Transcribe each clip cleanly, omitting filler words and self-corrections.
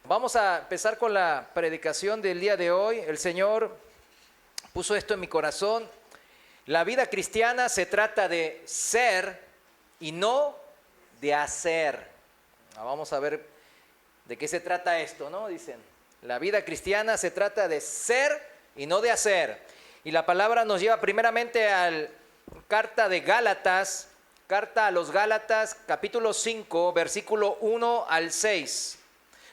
Vamos a empezar con la predicación del día de hoy. El Señor puso esto en mi corazón. La vida cristiana se trata de ser y no de hacer. Vamos a ver de qué se trata esto, ¿no? Dicen, la vida cristiana se trata de ser y no de hacer. Y la palabra nos lleva primeramente a la carta de Gálatas, carta a los Gálatas, capítulo 5, versículo 1 al 6.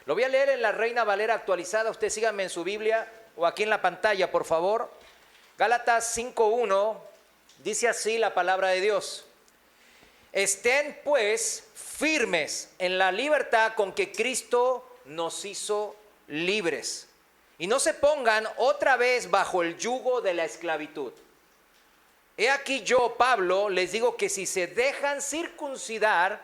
Lo voy a leer en la Reina Valera actualizada. Usted síganme en su Biblia o aquí en la pantalla, por favor. Gálatas 5:1 dice así la palabra de Dios. Estén pues firmes en la libertad con que Cristo nos hizo libres. Y no se pongan otra vez bajo el yugo de la esclavitud. He aquí yo, Pablo, les digo que si se dejan circuncidar,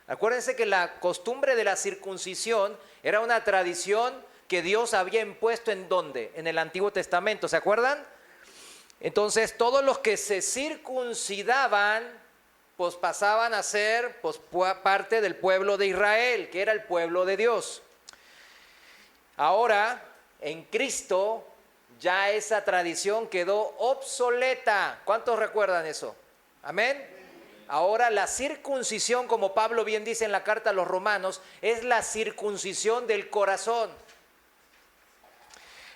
acuérdense que la costumbre de la circuncisión era una tradición que Dios había impuesto ¿en dónde? En el Antiguo Testamento, ¿se acuerdan? Entonces todos los que se circuncidaban, pues pasaban a ser parte del pueblo de Israel, que era el pueblo de Dios. Ahora, en Cristo, ya esa tradición quedó obsoleta. ¿Cuántos recuerdan eso? Amén. Ahora la circuncisión, como Pablo bien dice en la carta a los Romanos, es la circuncisión del corazón.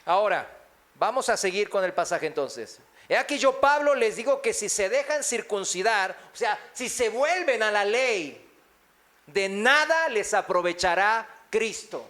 Ahora, vamos a seguir con el pasaje entonces. He aquí yo, Pablo, les digo que si se dejan circuncidar, o sea, si se vuelven a la ley, de nada les aprovechará Cristo.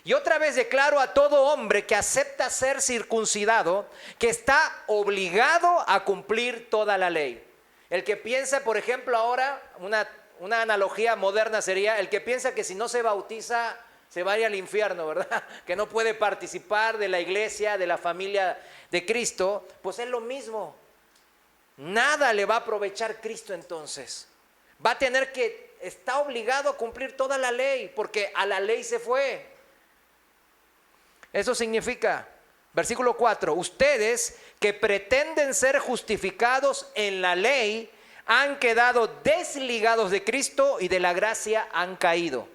Y otra vez declaro a todo hombre que acepta ser circuncidado, que está obligado a cumplir toda la ley. El que piensa, por ejemplo, ahora, una analogía moderna sería, el que piensa que si no se bautiza, se va a ir al infierno, ¿verdad? Que no puede participar de la iglesia, de la familia de Cristo, pues es lo mismo. Nada le va a aprovechar Cristo entonces. Va a tener que, está obligado a cumplir toda la ley, porque a la ley se fue. Eso significa, versículo 4, ustedes que pretenden ser justificados en la ley han quedado desligados de Cristo y de la gracia han caído.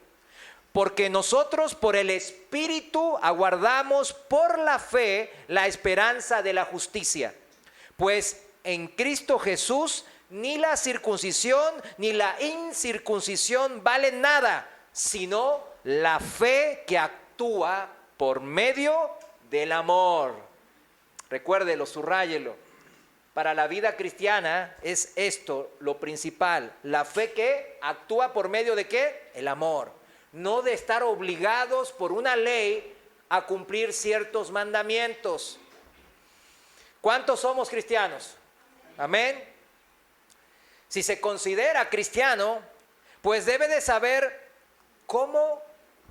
Porque nosotros por el Espíritu aguardamos por la fe la esperanza de la justicia. Pues en Cristo Jesús ni la circuncisión ni la incircuncisión valen nada, sino la fe que actúa por medio del amor. Recuérdelo, subráyelo. Para la vida cristiana es esto lo principal. La fe que actúa por medio de ¿qué? El amor. No de estar obligados por una ley a cumplir ciertos mandamientos. ¿Cuántos somos cristianos? Amén. Si se considera cristiano, pues debe de saber cómo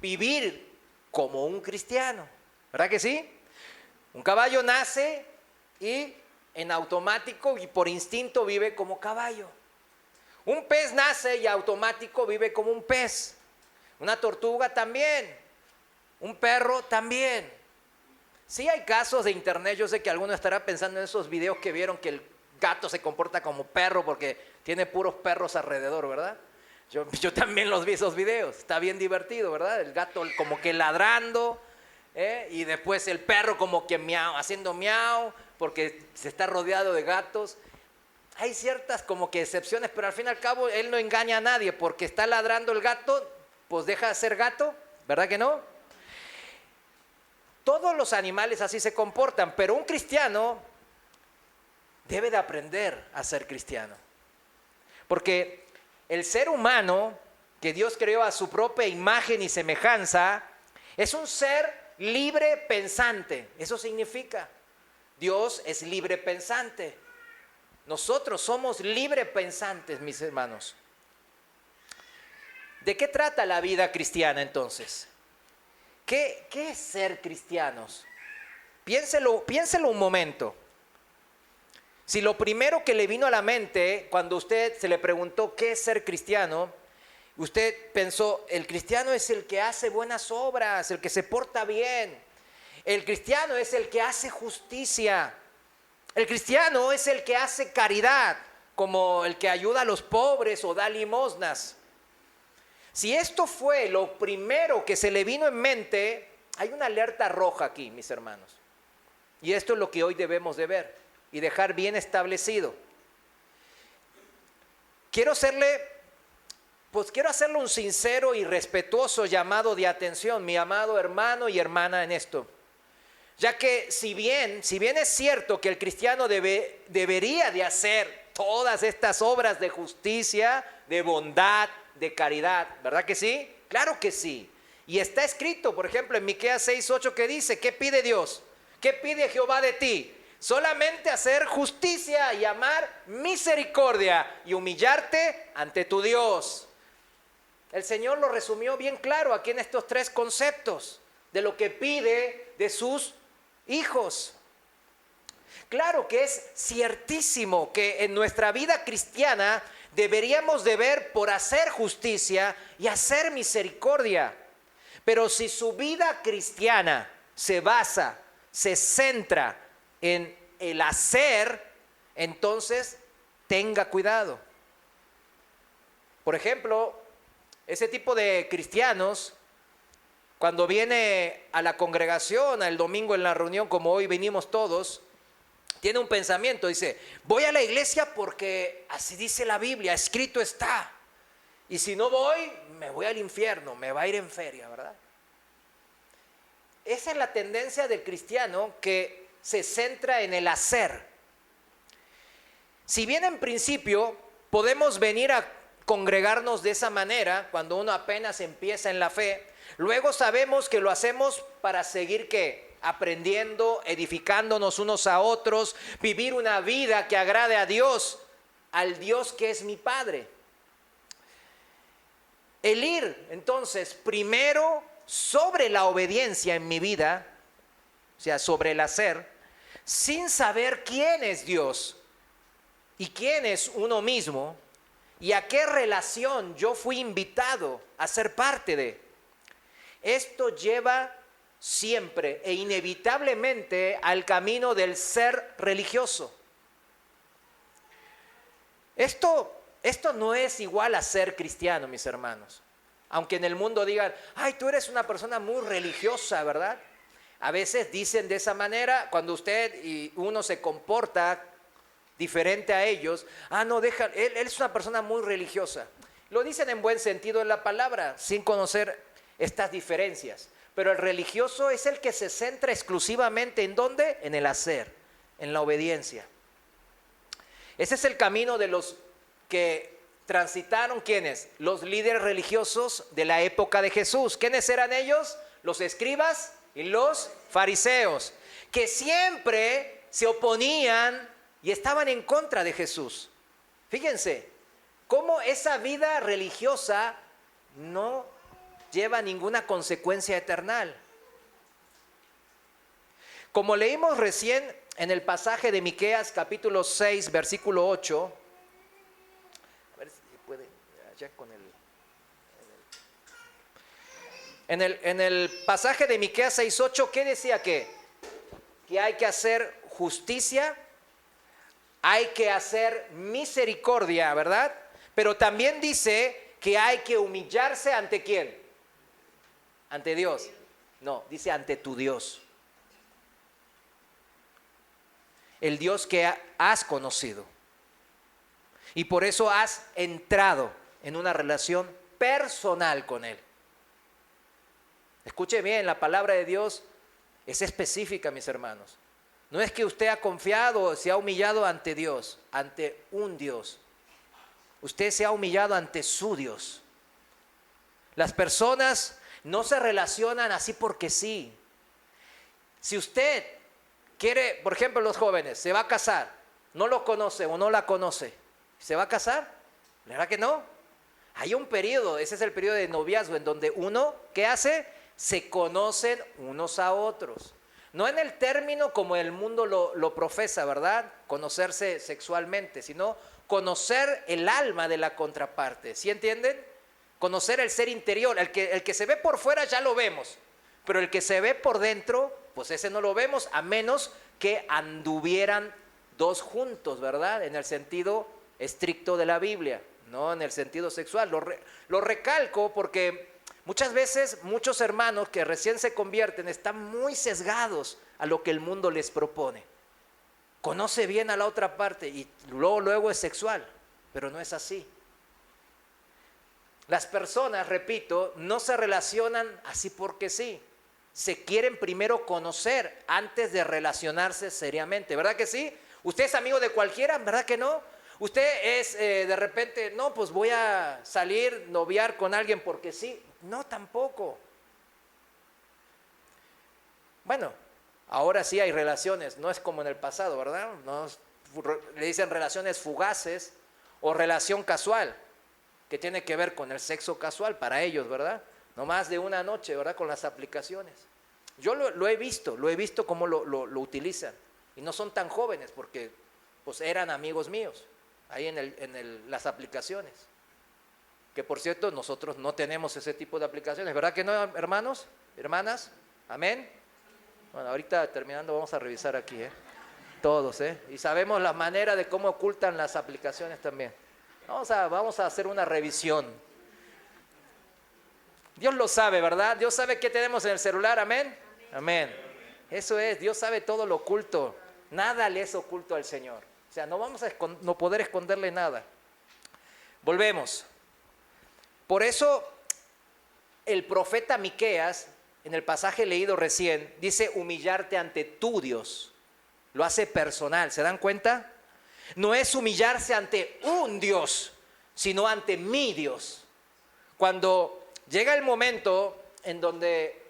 vivir como un cristiano, ¿verdad que sí? Un caballo nace y en automático y por instinto vive como caballo. Un pez nace y automático vive como un pez. Una tortuga también. Un perro también. Sí hay casos de internet, yo sé que alguno estará pensando en esos videos que vieron que el gato se comporta como perro porque tiene puros perros alrededor, ¿verdad? Yo también los vi esos videos, está bien divertido, ¿verdad? El gato como que ladrando, y después el perro como que miau, haciendo miau, porque se está rodeado de gatos. Hay ciertas como que excepciones, pero al fin y al cabo él no engaña a nadie, porque está ladrando el gato, pues deja de ser gato, ¿verdad que no? Todos los animales así se comportan, pero un cristiano debe de aprender a ser cristiano. Porque el ser humano, que Dios creó a su propia imagen y semejanza, es un ser libre pensante. Eso significa, Dios es libre pensante. Nosotros somos libre pensantes, mis hermanos. ¿De qué trata la vida cristiana entonces? ¿Qué es ser cristianos? Piénselo un momento. Si lo primero que le vino a la mente cuando usted se le preguntó qué es ser cristiano, usted pensó, el cristiano es el que hace buenas obras, el que se porta bien. El cristiano es el que hace justicia. El cristiano es el que hace caridad, como el que ayuda a los pobres o da limosnas. Si esto fue lo primero que se le vino en mente, hay una alerta roja aquí, mis hermanos. Y esto es lo que hoy debemos de ver y dejar bien establecido. Quiero hacerle un sincero y respetuoso llamado de atención, mi amado hermano y hermana, en esto. Ya que si bien es cierto que el cristiano debería de hacer todas estas obras de justicia, de bondad, de caridad, ¿verdad que sí? Claro que sí. Y está escrito, por ejemplo, en Miqueas 6:8, que dice, ¿qué pide Dios? ¿Qué pide Jehová de ti? Solamente hacer justicia y amar misericordia y humillarte ante tu Dios. El Señor lo resumió bien claro aquí en estos 3 conceptos de lo que pide de sus hijos. Claro que es ciertísimo que en nuestra vida cristiana deberíamos de ver por hacer justicia y hacer misericordia. Pero si su vida cristiana se centra en el hacer, entonces tenga cuidado. Por ejemplo, ese tipo de cristianos, cuando viene a la congregación, el domingo en la reunión, como hoy venimos todos, tiene un pensamiento, dice, voy a la iglesia porque así dice la Biblia, escrito está. Y si no voy, me voy al infierno, me va a ir en feria, ¿verdad? Esa es la tendencia del cristiano que se centra en el hacer. Si bien en principio podemos venir a congregarnos de esa manera, cuando uno apenas empieza en la fe, luego sabemos que lo hacemos para seguir ¿qué? Aprendiendo, edificándonos unos a otros, vivir una vida que agrade a Dios, al Dios que es mi Padre. El ir, entonces, primero sobre la obediencia en mi vida, o sea, sobre el hacer, sin saber quién es Dios y quién es uno mismo y a qué relación yo fui invitado a ser parte de. Esto lleva siempre e inevitablemente al camino del ser religioso. Esto no es igual a ser cristiano, mis hermanos. Aunque en el mundo digan, ay, tú eres una persona muy religiosa, ¿verdad? A veces dicen de esa manera, cuando usted y uno se comporta diferente a ellos, no, él es una persona muy religiosa. Lo dicen en buen sentido en la palabra, sin conocer estas diferencias. Pero el religioso es el que se centra exclusivamente ¿en dónde? En el hacer, en la obediencia. Ese es el camino de los que transitaron, ¿quiénes? Los líderes religiosos de la época de Jesús. ¿Quiénes eran ellos? Los escribas y los fariseos, que siempre se oponían y estaban en contra de Jesús. Fíjense, cómo esa vida religiosa no lleva ninguna consecuencia eterna. Como leímos recién en el pasaje de Miqueas capítulo 6, versículo 8, a ver si puede, ya con en el pasaje de Miqueas 6:8, ¿qué decía? Que hay que hacer justicia, hay que hacer misericordia, ¿verdad? Pero también dice que hay que humillarse ¿ante quién? ¿Ante Dios? No, dice ante tu Dios. El Dios que has conocido. Y por eso has entrado en una relación personal con Él. Escuche bien, la palabra de Dios es específica, mis hermanos. No es que usted ha confiado, se ha humillado ante Dios, ante un Dios. Usted se ha humillado ante su Dios. Las personas no se relacionan así porque sí. Si usted quiere, por ejemplo, los jóvenes, se va a casar, no lo conoce o no la conoce, ¿se va a casar? ¿La verdad que no? Hay un periodo, ese es el periodo de noviazgo, en donde uno, ¿qué hace? Se conocen unos a otros. No en el término como el mundo lo profesa, ¿verdad? Conocerse sexualmente, sino conocer el alma de la contraparte. ¿Sí entienden? Conocer el ser interior. El que se ve por fuera ya lo vemos, pero el que se ve por dentro, pues ese no lo vemos, a menos que anduvieran dos juntos, ¿verdad? En el sentido estricto de la Biblia. no en el sentido sexual. Lo recalco porque muchas veces muchos hermanos que recién se convierten están muy sesgados a lo que el mundo les propone. Conoce bien a la otra parte y luego es sexual, pero no es así. Las personas, repito, no se relacionan así porque sí. Se quieren primero conocer antes de relacionarse seriamente, ¿verdad que sí? ¿Usted es amigo de cualquiera? ¿Verdad que no? ¿Usted es de repente, no, pues voy a salir, noviar con alguien porque sí? No, tampoco. Bueno, ahora sí hay relaciones, no es como en el pasado, ¿verdad? No, le dicen relaciones fugaces o relación casual, que tiene que ver con el sexo casual para ellos, ¿verdad? No más de una noche, ¿verdad? Con las aplicaciones. Yo lo he visto cómo lo utilizan. Y no son tan jóvenes porque pues eran amigos míos ahí en las aplicaciones. Que por cierto, nosotros no tenemos ese tipo de aplicaciones, ¿verdad que no, hermanos? ¿Hermanas? ¿Amén? Bueno, ahorita terminando vamos a revisar aquí, todos, y sabemos la manera de cómo ocultan las aplicaciones también. Vamos a hacer una revisión. Dios lo sabe, ¿verdad? Dios sabe qué tenemos en el celular, ¿amén? Amén. Eso es, Dios sabe todo lo oculto. Nada le es oculto al Señor. O sea, no vamos a no poder esconderle nada. Volvemos. Por eso el profeta Miqueas, en el pasaje leído recién, dice humillarte ante tu Dios. Lo hace personal, ¿se dan cuenta? No es humillarse ante un Dios, sino ante mi Dios. Cuando llega el momento en donde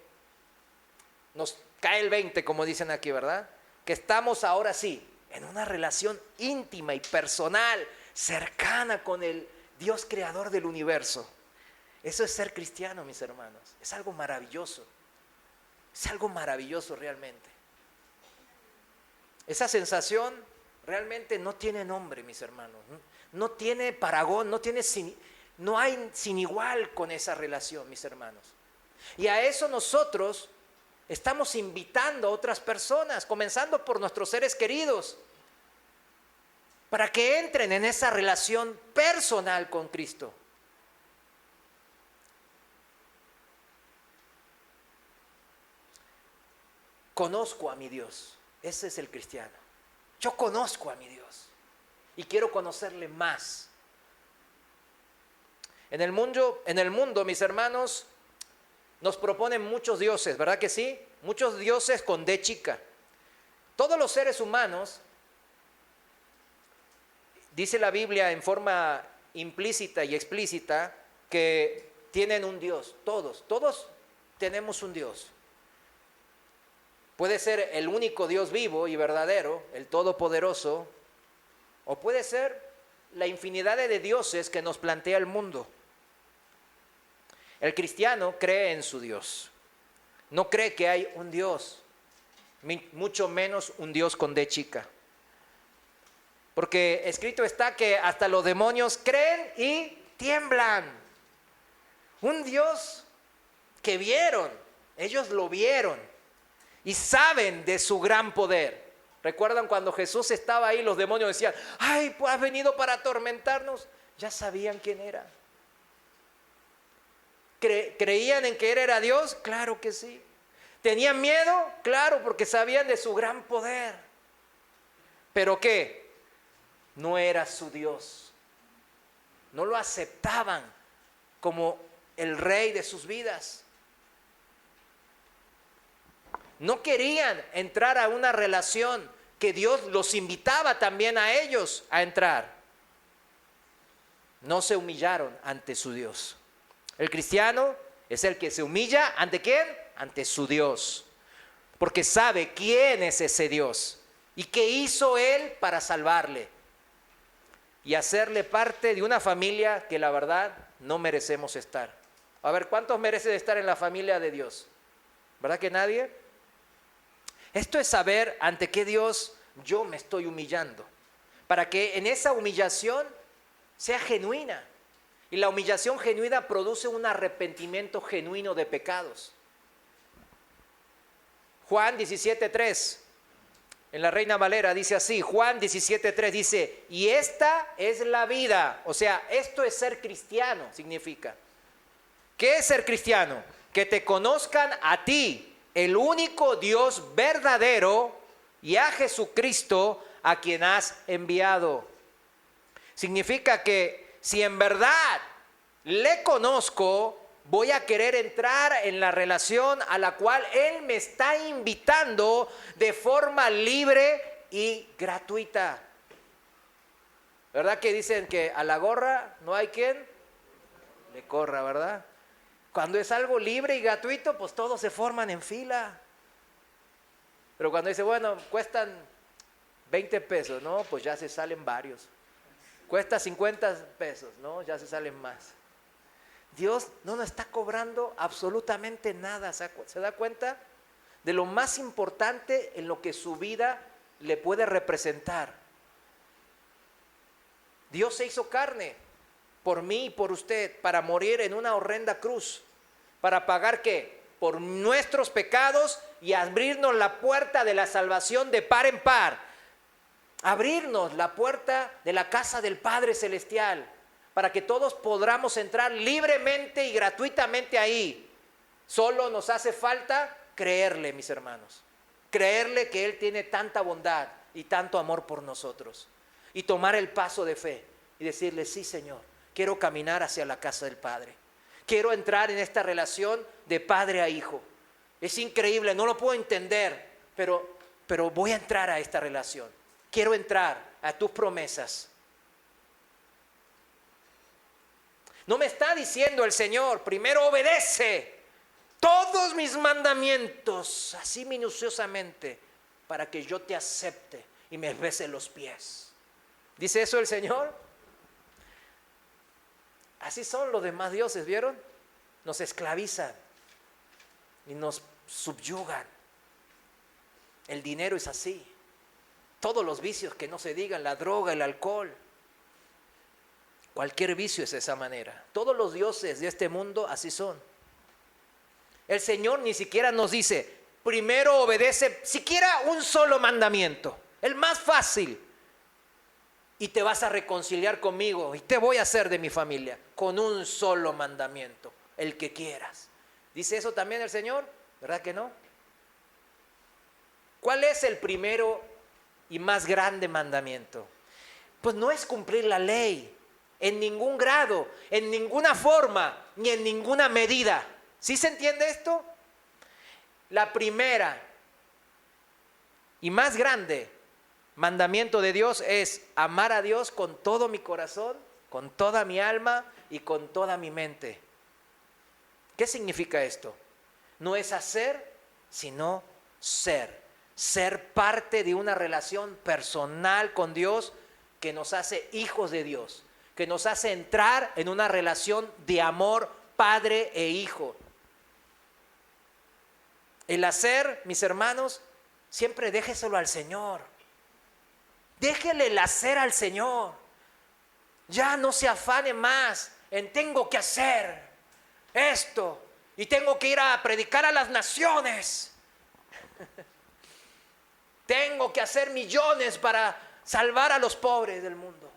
nos cae el 20, como dicen aquí, ¿verdad? Que estamos ahora sí en una relación íntima y personal, cercana con el Dios creador del universo. Eso es ser cristiano, mis hermanos. Es algo maravilloso. Es algo maravilloso realmente. Esa sensación realmente no tiene nombre, mis hermanos. No tiene paragón, no hay sin igual con esa relación, mis hermanos. Y a eso nosotros estamos invitando a otras personas, comenzando por nuestros seres queridos, para que entren en esa relación personal con Cristo. Conozco a mi Dios. Ese es el cristiano. Yo conozco a mi Dios y quiero conocerle más. En el mundo, mis hermanos, nos proponen muchos dioses, ¿verdad que sí? Muchos dioses con D chica. Todos los seres humanos, dice la Biblia en forma implícita y explícita, que tienen un Dios. Todos tenemos un Dios. Puede ser el único Dios vivo y verdadero, el Todopoderoso, o puede ser la infinidad de dioses que nos plantea el mundo. El cristiano cree en su Dios. No cree que hay un Dios, mucho menos un Dios con D chica. Porque escrito está que hasta los demonios creen y tiemblan. Un Dios que vieron, ellos lo vieron y saben de su gran poder. ¿Recuerdan cuando Jesús estaba ahí, los demonios decían, ay, pues has venido para atormentarnos? Ya sabían quién era. ¿Creían en que Él era Dios? Claro que sí. ¿Tenían miedo? Claro, porque sabían de su gran poder. ¿Pero qué? No era su Dios. No lo aceptaban como el rey de sus vidas. No querían entrar a una relación que Dios los invitaba también a ellos a entrar. No se humillaron ante su Dios. El cristiano es el que se humilla ¿ante quién? Ante su Dios. Porque sabe quién es ese Dios y qué hizo Él para salvarle y hacerle parte de una familia que la verdad no merecemos estar. A ver, ¿cuántos merecen estar en la familia de Dios? ¿Verdad que nadie? Esto es saber ante qué Dios yo me estoy humillando, para que en esa humillación sea genuina. Y la humillación genuina produce un arrepentimiento genuino de pecados. Juan 17:3, En la Reina Valera dice así, Juan 17:3 dice, y esta es la vida. O sea, esto es ser cristiano, significa. ¿Qué es ser cristiano? Que te conozcan a ti, el único Dios verdadero, y a Jesucristo, a quien has enviado. Significa que si en verdad le conozco, voy a querer entrar en la relación a la cual Él me está invitando de forma libre y gratuita. ¿Verdad que dicen que a la gorra no hay quien le corra, verdad? Cuando es algo libre y gratuito, pues todos se forman en fila. Pero cuando dice, bueno, cuestan 20 pesos, ¿no? Pues ya se salen varios. Cuesta 50 pesos, ¿no? Ya se salen más. Dios no nos está cobrando absolutamente nada. ¿Se da cuenta? De lo más importante en lo que su vida le puede representar. Dios se hizo carne por mí y por usted para morir en una horrenda cruz. ¿Para pagar qué? Por nuestros pecados y abrirnos la puerta de la salvación de par en par. Abrirnos la puerta de la casa del Padre Celestial, para que todos podamos entrar libremente y gratuitamente ahí. Solo nos hace falta creerle, mis hermanos. Creerle que Él tiene tanta bondad y tanto amor por nosotros. Y tomar el paso de fe y decirle, sí, Señor, quiero caminar hacia la casa del Padre. Quiero entrar en esta relación de padre a hijo. Es increíble, no lo puedo entender, pero voy a entrar a esta relación. Quiero entrar a tus promesas. No me está diciendo el Señor, primero obedece todos mis mandamientos, así minuciosamente, para que yo te acepte y me bese los pies. ¿Dice eso el Señor? Así son los demás dioses, ¿vieron? Nos esclavizan y nos subyugan. El dinero es así. Todos los vicios que no se digan, la droga, el alcohol. Cualquier vicio es de esa manera. Todos los dioses de este mundo así son. El Señor ni siquiera nos dice, primero obedece siquiera un solo mandamiento, el más fácil, y te vas a reconciliar conmigo y te voy a hacer de mi familia con un solo mandamiento, el que quieras. ¿Dice eso también el Señor? ¿Verdad que no? ¿Cuál es el primero y más grande mandamiento? Pues no es cumplir la ley en ningún grado, en ninguna forma, ni en ninguna medida. ¿Sí se entiende esto? La primera y más grande mandamiento de Dios es amar a Dios con todo mi corazón, con toda mi alma y con toda mi mente. ¿Qué significa esto? No es hacer, sino ser. Ser parte de una relación personal con Dios que nos hace hijos de Dios, que nos hace entrar en una relación de amor padre e hijo. El hacer, mis hermanos, siempre déjeselo al Señor. Déjele el hacer al Señor. Ya no se afane más en tengo que hacer esto y tengo que ir a predicar a las naciones. Tengo que hacer millones para salvar a los pobres del mundo.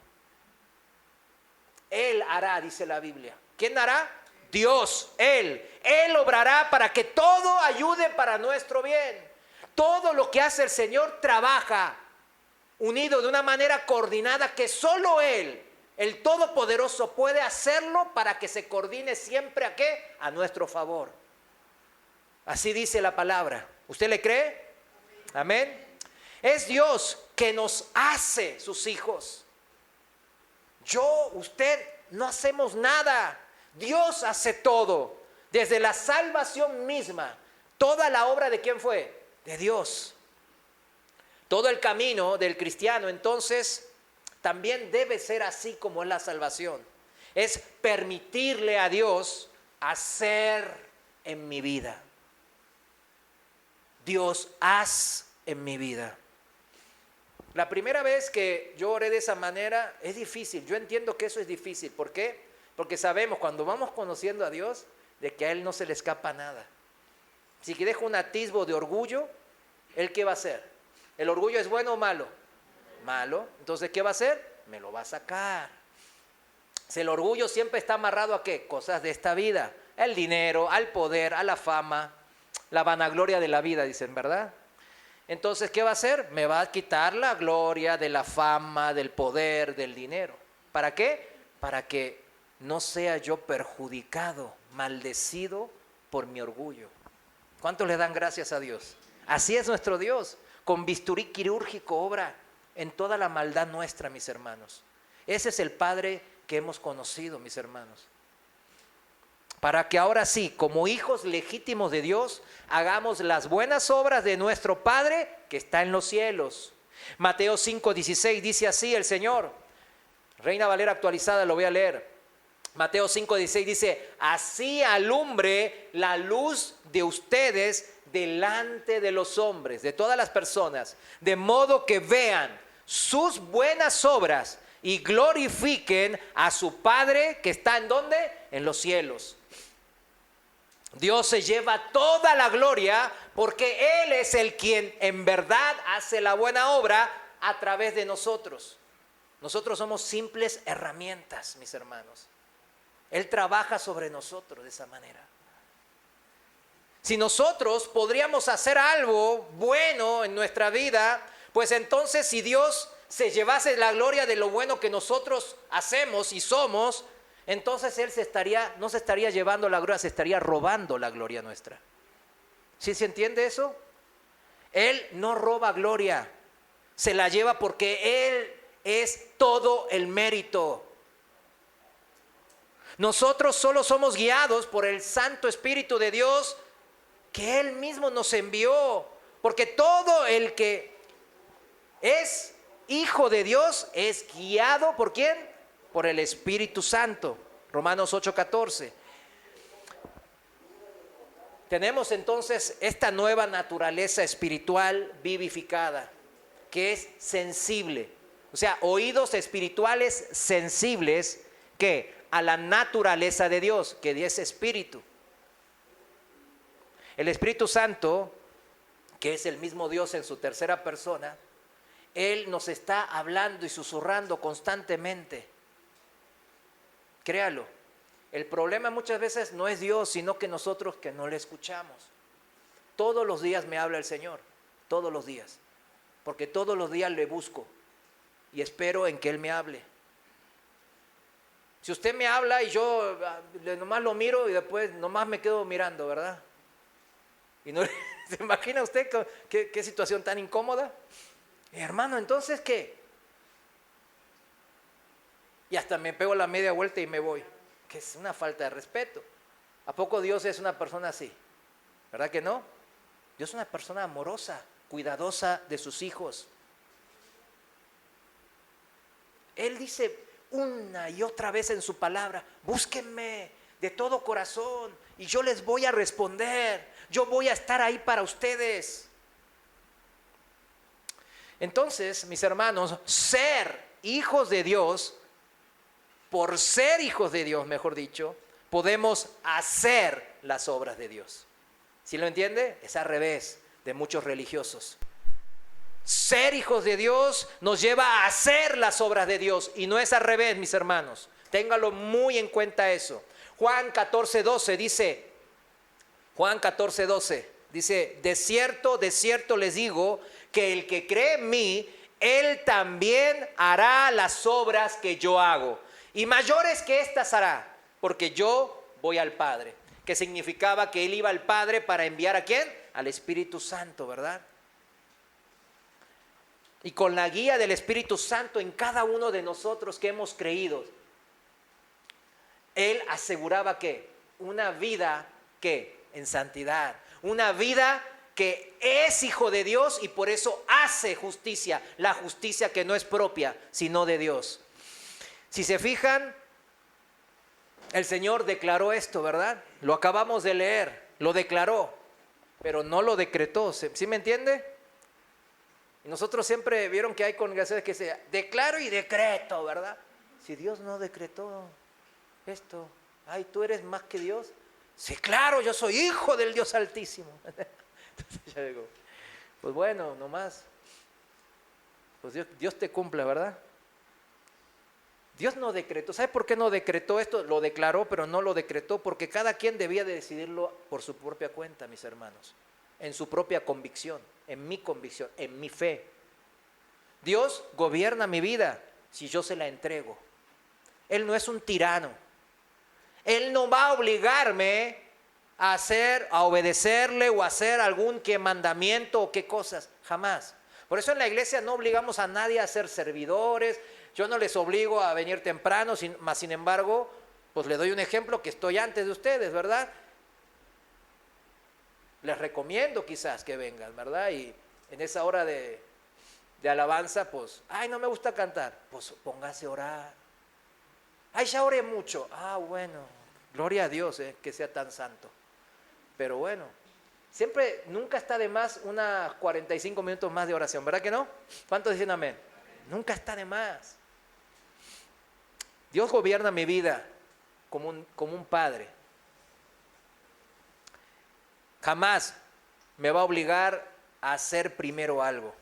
Él hará, dice la Biblia. ¿Quién hará? Dios, Él. Él obrará para que todo ayude para nuestro bien. Todo lo que hace el Señor trabaja unido de una manera coordinada que solo Él, el Todopoderoso, puede hacerlo para que se coordine siempre ¿a qué? A nuestro favor. Así dice la palabra. ¿Usted le cree? Amén. Es Dios que nos hace sus hijos. Yo, usted, no hacemos nada. Dios hace todo. Desde la salvación misma. Toda la obra ¿de quién fue? De Dios. Todo el camino del cristiano, entonces, también debe ser así como es la salvación. Es permitirle a Dios hacer en mi vida. Dios, haz en mi vida. La primera vez que yo oré de esa manera es difícil. Yo entiendo que eso es difícil. ¿Por qué? Porque sabemos cuando vamos conociendo a Dios de que a Él no se le escapa nada. Si deja un atisbo de orgullo, ¿Él qué va a hacer? ¿El orgullo es bueno o malo? Malo. Entonces, ¿qué va a hacer? Me lo va a sacar. Si el orgullo siempre está amarrado ¿a qué? Cosas de esta vida. El dinero, al poder, a la fama, la vanagloria de la vida, dicen, ¿verdad? Entonces, ¿qué va a hacer? Me va a quitar la gloria de la fama, del poder, del dinero. ¿Para qué? Para que no sea yo perjudicado, maldecido por mi orgullo. ¿Cuántos le dan gracias a Dios? Así es nuestro Dios. Con bisturí quirúrgico obra en toda la maldad nuestra, mis hermanos. Ese es el Padre que hemos conocido, mis hermanos. Para que ahora sí, como hijos legítimos de Dios, hagamos las buenas obras de nuestro Padre que está en los cielos. Mateo 5:16 dice así el Señor. Reina Valera actualizada, lo voy a leer. Mateo 5:16 dice, así alumbre la luz de ustedes delante de los hombres, de todas las personas, de modo que vean sus buenas obras y glorifiquen a su Padre que está ¿en dónde? En los cielos. Dios se lleva toda la gloria porque Él es el quien en verdad hace la buena obra a través de nosotros. Nosotros somos simples herramientas, mis hermanos. Él trabaja sobre nosotros de esa manera. Si nosotros podríamos hacer algo bueno en nuestra vida, pues entonces si Dios se llevase la gloria de lo bueno que nosotros hacemos y somos, entonces Él no se estaría llevando la gloria, se estaría robando la gloria nuestra. ¿Sí se entiende eso? Él no roba gloria, se la lleva porque Él es todo el mérito. Nosotros solo somos guiados por el Santo Espíritu de Dios que Él mismo nos envió, porque todo el que es hijo de Dios es guiado ¿por quién? Por el Espíritu Santo. Romanos 8:14. Tenemos entonces esta nueva naturaleza espiritual vivificada, que es sensible. O sea, oídos espirituales sensibles que a la naturaleza de Dios, que es espíritu. El Espíritu Santo, que es el mismo Dios en su tercera persona, Él nos está hablando y susurrando constantemente. Créalo. El problema muchas veces no es Dios, sino que nosotros que no le escuchamos. Todos los días me habla el Señor, todos los días, porque todos los días le busco y espero en que Él me hable. Si usted me habla y yo nomás lo miro y después nomás me quedo mirando, ¿verdad? Y no, ¿se imagina usted qué situación tan incómoda? Hermano, ¿entonces qué? Y hasta me pego la media vuelta y me voy, que es una falta de respeto. ¿A poco Dios es una persona así? ¿Verdad que no? Dios es una persona amorosa, cuidadosa de sus hijos. Él dice una y otra vez en su palabra, búsquenme de todo corazón y yo les voy a responder, yo voy a estar ahí para ustedes. Entonces, mis hermanos, ser hijos de Dios, por ser hijos de Dios, mejor dicho, podemos hacer las obras de Dios. ¿Sí lo entiende? Es al revés de muchos religiosos. Ser hijos de Dios nos lleva a hacer las obras de Dios y no es al revés, mis hermanos. Téngalo muy en cuenta eso. Juan 14:12 dice, de cierto les digo que el que cree en mí, él también hará las obras que yo hago. Y mayores que estas hará, porque yo voy al Padre. Que significaba que él iba al Padre para enviar ¿a quién? Al Espíritu Santo, ¿verdad? Y con la guía del Espíritu Santo en cada uno de nosotros que hemos creído, Él aseguraba que una vida que en santidad, una vida que es hijo de Dios y por eso hace justicia, la justicia que no es propia, sino de Dios. Si se fijan, el Señor declaró esto, ¿verdad? Lo acabamos de leer, lo declaró, pero no lo decretó, ¿sí me entiende? Y nosotros siempre vieron que hay congregaciones que se declaro y decreto, ¿verdad? Si Dios no decretó esto, ay, ¿tú eres más que Dios? Sí, claro, yo soy hijo del Dios Altísimo. Entonces ya digo, pues bueno, nomás pues Dios te cumpla, ¿verdad? Dios no decretó. ¿Sabe por qué no decretó esto? Lo declaró, pero no lo decretó, porque cada quien debía de decidirlo por su propia cuenta, mis hermanos, en su propia convicción, en mi fe. Dios gobierna mi vida si yo se la entrego. Él no es un tirano. Él no va a obligarme a obedecerle o a hacer algún mandamiento o qué cosas, jamás. Por eso en la iglesia no obligamos a nadie a ser servidores. Yo no les obligo a venir temprano, sin embargo, pues le doy un ejemplo que estoy antes de ustedes, ¿verdad? Les recomiendo quizás que vengan, ¿verdad? Y en esa hora de alabanza, pues, ay, no me gusta cantar, pues póngase a orar. Ay, ya oré mucho. Ah, bueno, gloria a Dios, que sea tan santo. Pero bueno, nunca está de más unas 45 minutos más de oración, ¿verdad que no? ¿Cuántos dicen amén? Nunca está de más. Dios gobierna mi vida como un padre. Jamás me va a obligar a hacer primero algo.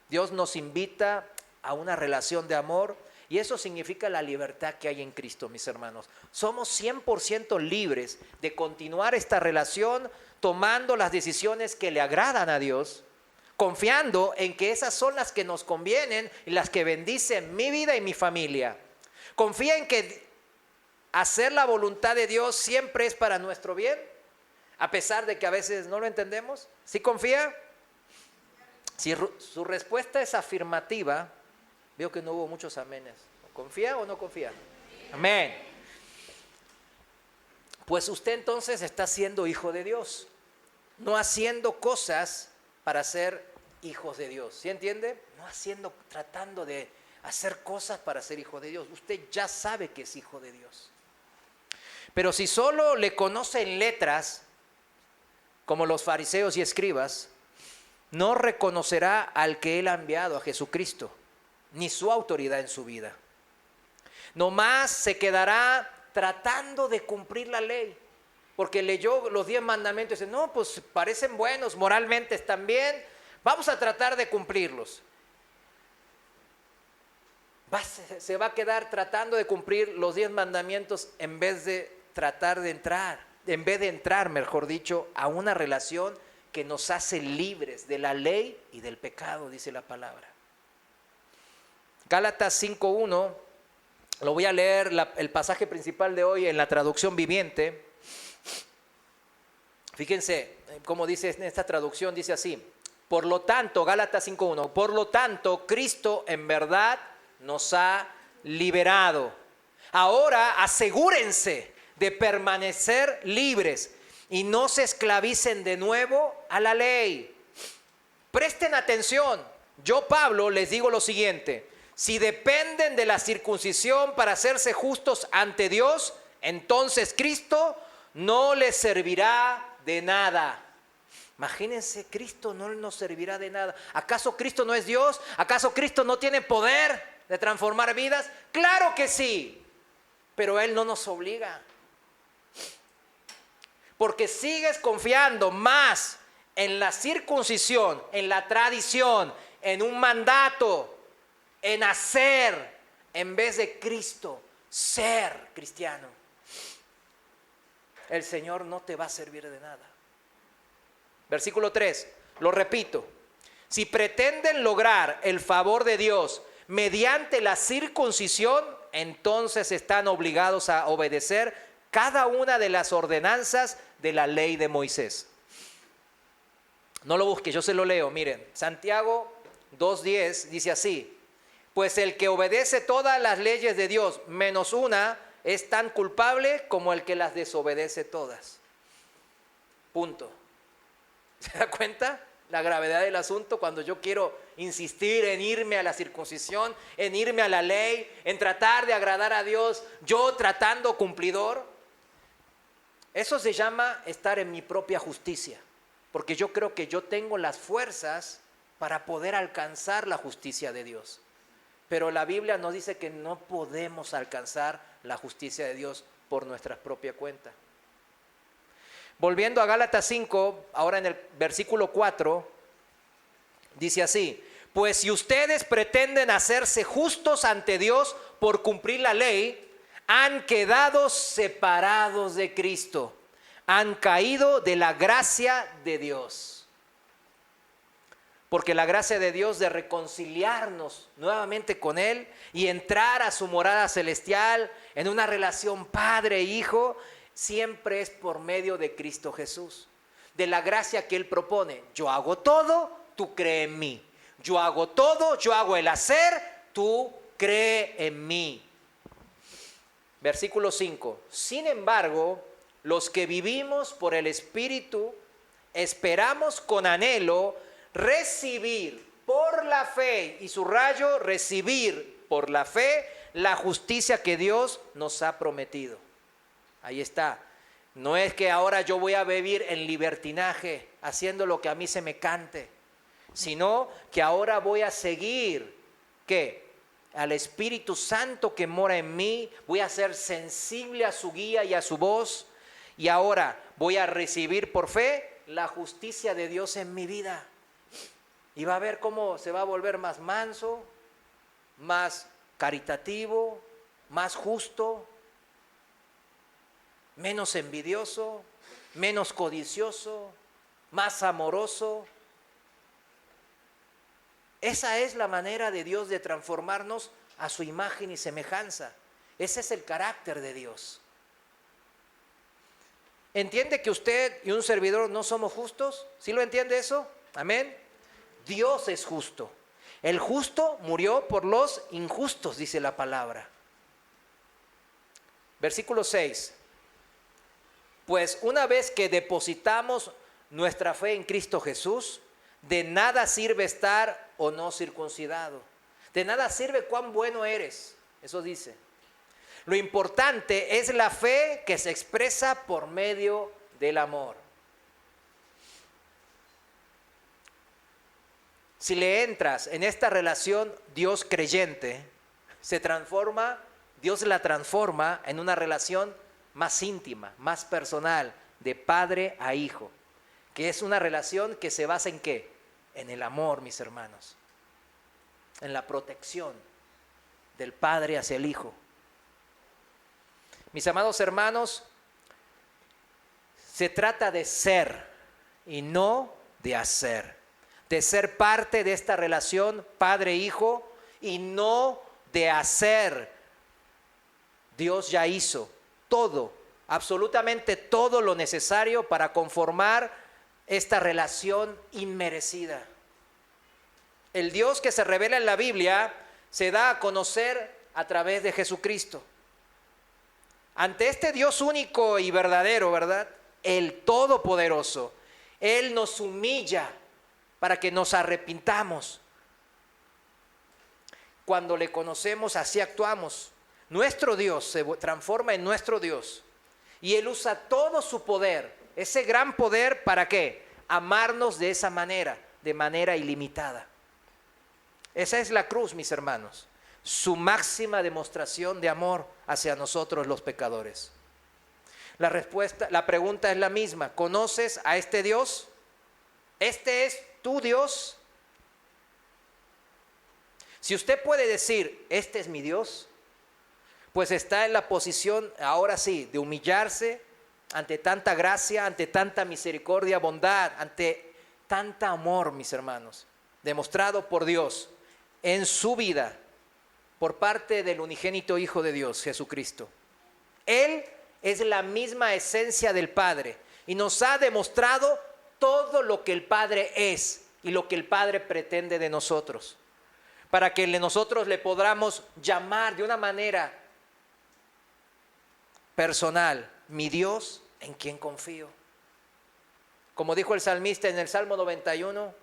Dios nos invita a una relación de amor y eso significa la libertad que hay en Cristo, mis hermanos. Somos 100% libres de continuar esta relación tomando las decisiones que le agradan a Dios, confiando en que esas son las que nos convienen y las que bendicen mi vida y mi familia. Confía en que hacer la voluntad de Dios siempre es para nuestro bien, a pesar de que a veces no lo entendemos. ¿Sí confía? Si su respuesta es afirmativa, veo que no hubo muchos amenes. ¿Confía o no confía? Amén. Pues usted entonces está siendo hijo de Dios, no haciendo cosas para ser hijos de Dios. ¿Sí entiende? No tratando de hacer cosas para ser hijo de Dios. Usted ya sabe que es hijo de Dios. Pero si solo le conoce en letras, como los fariseos y escribas, no reconocerá al que Él ha enviado, a Jesucristo, ni su autoridad en su vida. Nomás se quedará tratando de cumplir la ley, porque leyó los 10 mandamientos y dice, no, pues parecen buenos, moralmente están bien, vamos a tratar de cumplirlos. Se va a quedar tratando de cumplir los 10 mandamientos en vez de entrar, mejor dicho, a una relación que nos hace libres de la ley y del pecado, dice la palabra. Gálatas 5:1, lo voy a leer el pasaje principal de hoy en la traducción viviente. Fíjense cómo dice en esta traducción, dice así: por lo tanto, Gálatas 5:1, por lo tanto, Cristo en verdad nos ha liberado. Ahora asegúrense de permanecer libres y no se esclavicen de nuevo a la ley. Presten atención. Yo, Pablo, les digo lo siguiente: si dependen de la circuncisión para hacerse justos ante Dios, entonces Cristo no les servirá de nada. Imagínense, Cristo no nos servirá de nada. ¿Acaso Cristo no es Dios? ¿Acaso Cristo no tiene poder de transformar vidas? Claro que sí, pero Él no nos obliga. Porque sigues confiando más en la circuncisión, en la tradición, en un mandato, en hacer, en vez de Cristo, ser cristiano. El Señor no te va a servir de nada. Versículo 3, lo repito: si pretenden lograr el favor de Dios mediante la circuncisión, entonces están obligados a obedecer cada una de las ordenanzas de la ley de Moisés. No lo busque, yo se lo leo. Miren, Santiago 2:10 dice así: pues el que obedece todas las leyes de Dios menos una es tan culpable como el que las desobedece todas. Punto. ¿Se da cuenta la gravedad del asunto? Cuando yo quiero insistir en irme a la circuncisión, en irme a la ley, en tratar de agradar a Dios, yo tratando cumplidor, eso se llama estar en mi propia justicia, porque yo creo que yo tengo las fuerzas para poder alcanzar la justicia de Dios. Pero la Biblia nos dice que no podemos alcanzar la justicia de Dios por nuestra propia cuenta. Volviendo a Gálatas 5, ahora en el versículo 4, dice así: Pues si ustedes pretenden hacerse justos ante Dios por cumplir la ley, han quedado separados de Cristo, han caído de la gracia de Dios. Porque la gracia de Dios de reconciliarnos nuevamente con Él y entrar a su morada celestial en una relación padre-hijo, siempre es por medio de Cristo Jesús. De la gracia que Él propone. Yo hago todo, tú cree en mí. Yo hago todo, yo hago el hacer, tú cree en mí. Versículo 5. Sin embargo, los que vivimos por el Espíritu, esperamos con anhelo recibir por la fe, y subrayo, recibir por la fe la justicia que Dios nos ha prometido. Ahí está. No es que ahora yo voy a vivir en libertinaje, haciendo lo que a mí se me cante, sino que ahora voy a seguir, ¿qué? Al Espíritu Santo que mora en mí, voy a ser sensible a su guía y a su voz, y ahora voy a recibir por fe la justicia de Dios en mi vida. Y va a ver cómo se va a volver más manso, más caritativo, más justo, menos envidioso, menos codicioso, más amoroso. Esa es la manera de Dios de transformarnos a su imagen y semejanza. Ese es el carácter de Dios. ¿Entiende que usted y un servidor no somos justos? ¿Sí lo entiende eso? Amén. Dios es justo. El justo murió por los injustos, dice la palabra. Versículo 6. Pues una vez que depositamos nuestra fe en Cristo Jesús, de nada sirve estar o no circuncidado. De nada sirve cuán bueno eres. Eso dice. Lo importante es la fe que se expresa por medio del amor. Si le entras en esta relación Dios creyente, Dios la transforma en una relación más íntima, más personal, de padre a hijo, que es una relación que se basa en ¿qué? En el amor, mis hermanos, en la protección del padre hacia el hijo. Mis amados hermanos, se trata de ser y no de hacer, de ser parte de esta relación padre-hijo y no de hacer. Dios ya hizo todo, absolutamente todo lo necesario para conformar esta relación inmerecida. El Dios que se revela en la Biblia se da a conocer a través de Jesucristo. Ante este Dios único y verdadero, ¿verdad? El Todopoderoso, Él nos humilla para que nos arrepintamos. Cuando le conocemos, así actuamos. Nuestro Dios se transforma en nuestro Dios. Y Él usa todo su poder, ese gran poder, ¿para qué? Amarnos de esa manera, de manera ilimitada. Esa es la cruz, mis hermanos. Su máxima demostración de amor hacia nosotros los pecadores. La pregunta es la misma. ¿Conoces a este Dios? ¿Este es tu Dios? Si usted puede decir, este es mi Dios, pues está en la posición, ahora sí, de humillarse ante tanta gracia, ante tanta misericordia, bondad, ante tanta amor, mis hermanos, demostrado por Dios en su vida, por parte del unigénito Hijo de Dios, Jesucristo. Él es la misma esencia del Padre y nos ha demostrado todo lo que el Padre es y lo que el Padre pretende de nosotros, para que nosotros le podamos llamar de una manera personal, mi Dios en quien confío. Como dijo el salmista en el Salmo 91,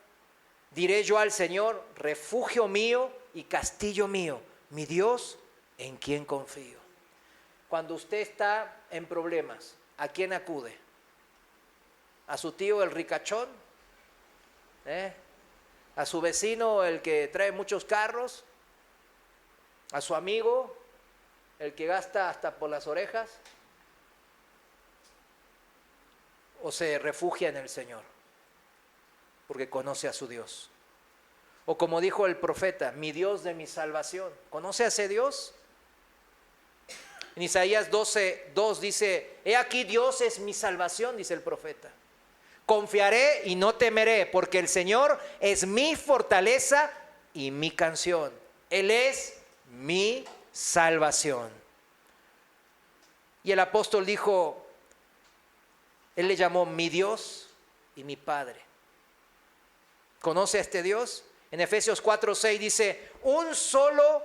diré yo al Señor, refugio mío y castillo mío, mi Dios en quien confío. Cuando usted está en problemas, ¿a quién acude? ¿A su tío el ricachón? ¿A su vecino el que trae muchos carros? ¿A su amigo el que gasta hasta por las orejas? ¿O se refugia en el Señor porque conoce a su Dios? O como dijo el profeta, mi Dios de mi salvación. ¿Conoce a ese Dios? En Isaías 12:2 dice, he aquí Dios es mi salvación, dice el profeta. Confiaré y no temeré, porque el Señor es mi fortaleza y mi canción. Él es mi salvación. Y el apóstol dijo, él le llamó mi Dios y mi Padre. ¿Conoce a este Dios? En Efesios 4:6 dice, un solo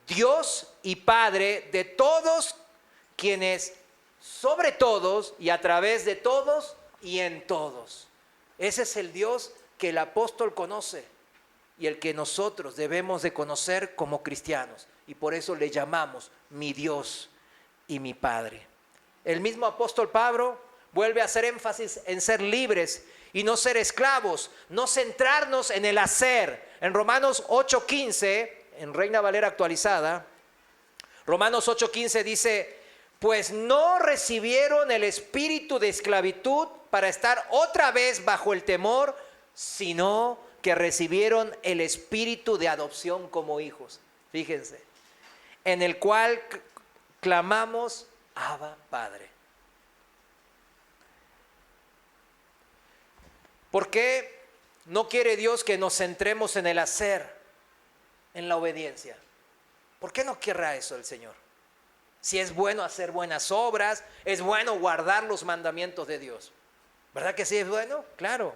Dios y Padre de todos, quienes sobre todos y a través de todos y en todos. Ese es el Dios que el apóstol conoce y el que nosotros debemos de conocer como cristianos. Y por eso le llamamos mi Dios y mi Padre. El mismo apóstol Pablo vuelve a hacer énfasis en ser libres y no ser esclavos, no centrarnos en el hacer. En Romanos 8:15, en Reina Valera actualizada, Romanos 8:15 dice, pues no recibieron el espíritu de esclavitud para estar otra vez bajo el temor, sino que recibieron el espíritu de adopción como hijos. Fíjense, en el cual clamamos, Abba, Padre. ¿Por qué no quiere Dios que nos centremos en el hacer, en la obediencia? ¿Por qué no querrá eso el Señor? Si es bueno hacer buenas obras, es bueno guardar los mandamientos de Dios. ¿Verdad que sí es bueno? Claro.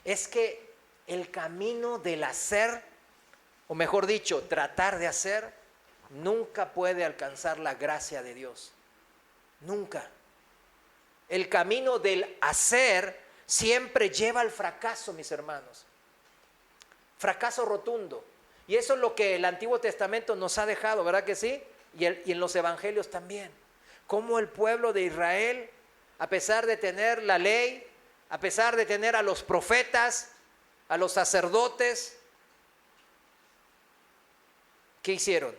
Es que el camino del hacer, o mejor dicho, tratar de hacer, nunca puede alcanzar la gracia de Dios. Nunca. El camino del hacer siempre lleva al fracaso, mis hermanos. Fracaso rotundo. Y eso es lo que el Antiguo Testamento nos ha dejado, ¿verdad que sí? Y en los evangelios también. Cómo el pueblo de Israel, a pesar de tener la ley, a pesar de tener a los profetas, a los sacerdotes, ¿qué hicieron?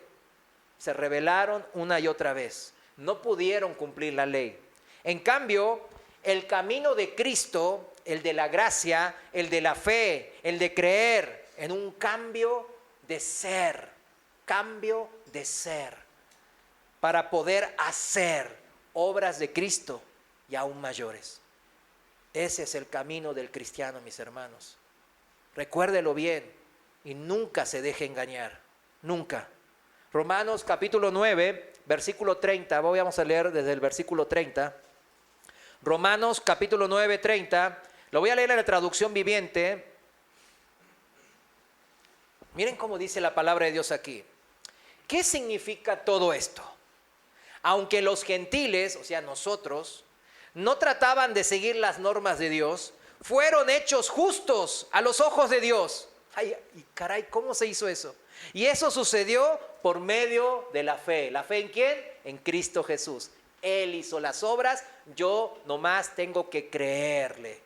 Se rebelaron una y otra vez. No pudieron cumplir la ley. En cambio, el camino de Cristo, el de la gracia, el de la fe, el de creer en un cambio de ser, para poder hacer obras de Cristo y aún mayores. Ese es el camino del cristiano, mis hermanos. Recuérdelo bien y nunca se deje engañar, nunca. Romanos capítulo 9, versículo 30, vamos a leer desde el versículo 30. Romanos capítulo 9, 30, lo voy a leer en la traducción viviente. Miren cómo dice la palabra de Dios aquí. ¿Qué significa todo esto? Aunque los gentiles, o sea nosotros, no trataban de seguir las normas de Dios, fueron hechos justos a los ojos de Dios. Ay, caray, ¿cómo se hizo eso? Y eso sucedió por medio de la fe. ¿La fe en quién? En Cristo Jesús. Él hizo las obras, yo nomás tengo que creerle.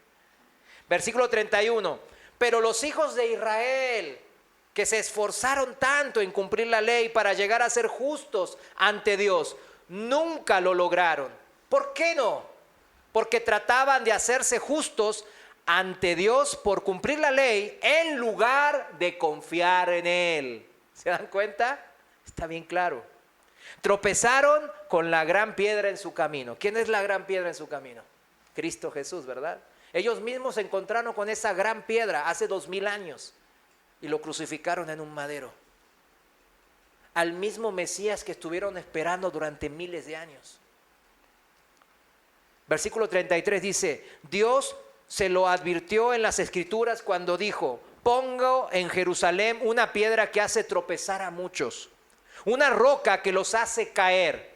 Versículo 31. Pero los hijos de Israel, que se esforzaron tanto en cumplir la ley para llegar a ser justos ante Dios, nunca lo lograron. ¿Por qué no? Porque trataban de hacerse justos ante Dios por cumplir la ley en lugar de confiar en Él. ¿Se dan cuenta? Está bien claro. Tropezaron con la gran piedra en su camino. ¿Quién es la gran piedra en su camino? Cristo Jesús, ¿verdad? Ellos mismos se encontraron con esa gran piedra hace 2000 años y lo crucificaron en un madero. Al mismo Mesías que estuvieron esperando durante miles de años. Versículo 33 dice, Dios se lo advirtió en las Escrituras cuando dijo, pongo en Jerusalén una piedra que hace tropezar a muchos, una roca que los hace caer,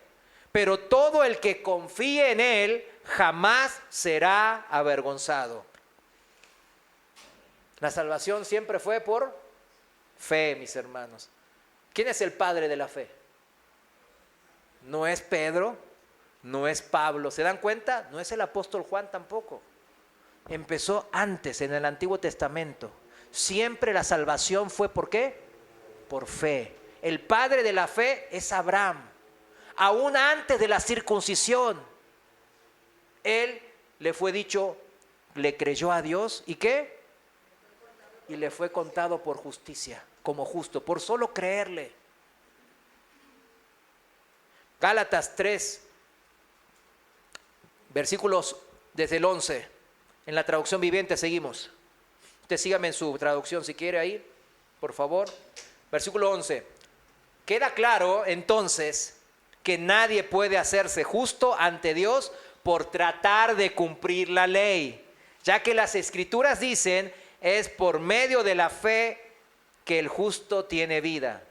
pero todo el que confíe en Él jamás será avergonzado. La salvación siempre fue por fe, mis hermanos. ¿Quién es el padre de la fe? No es Pedro, no es Pablo. ¿Se dan cuenta? No es el apóstol Juan tampoco. Empezó antes, en el Antiguo Testamento. Siempre la salvación fue ¿por qué? Por fe. El padre de la fe es Abraham. Aún antes de la circuncisión, él le fue dicho, le creyó a Dios. ¿Y qué? y le fue contado por justicia, como justo, por solo creerle. Gálatas 3, versículos desde el 11, en la traducción viviente seguimos. Usted sígame en su traducción si quiere ahí, por favor. Versículo 11. Queda claro entonces que nadie puede hacerse justo ante Dios por tratar de cumplir la ley, ya que las Escrituras dicen, es por medio de la fe que el justo tiene vida.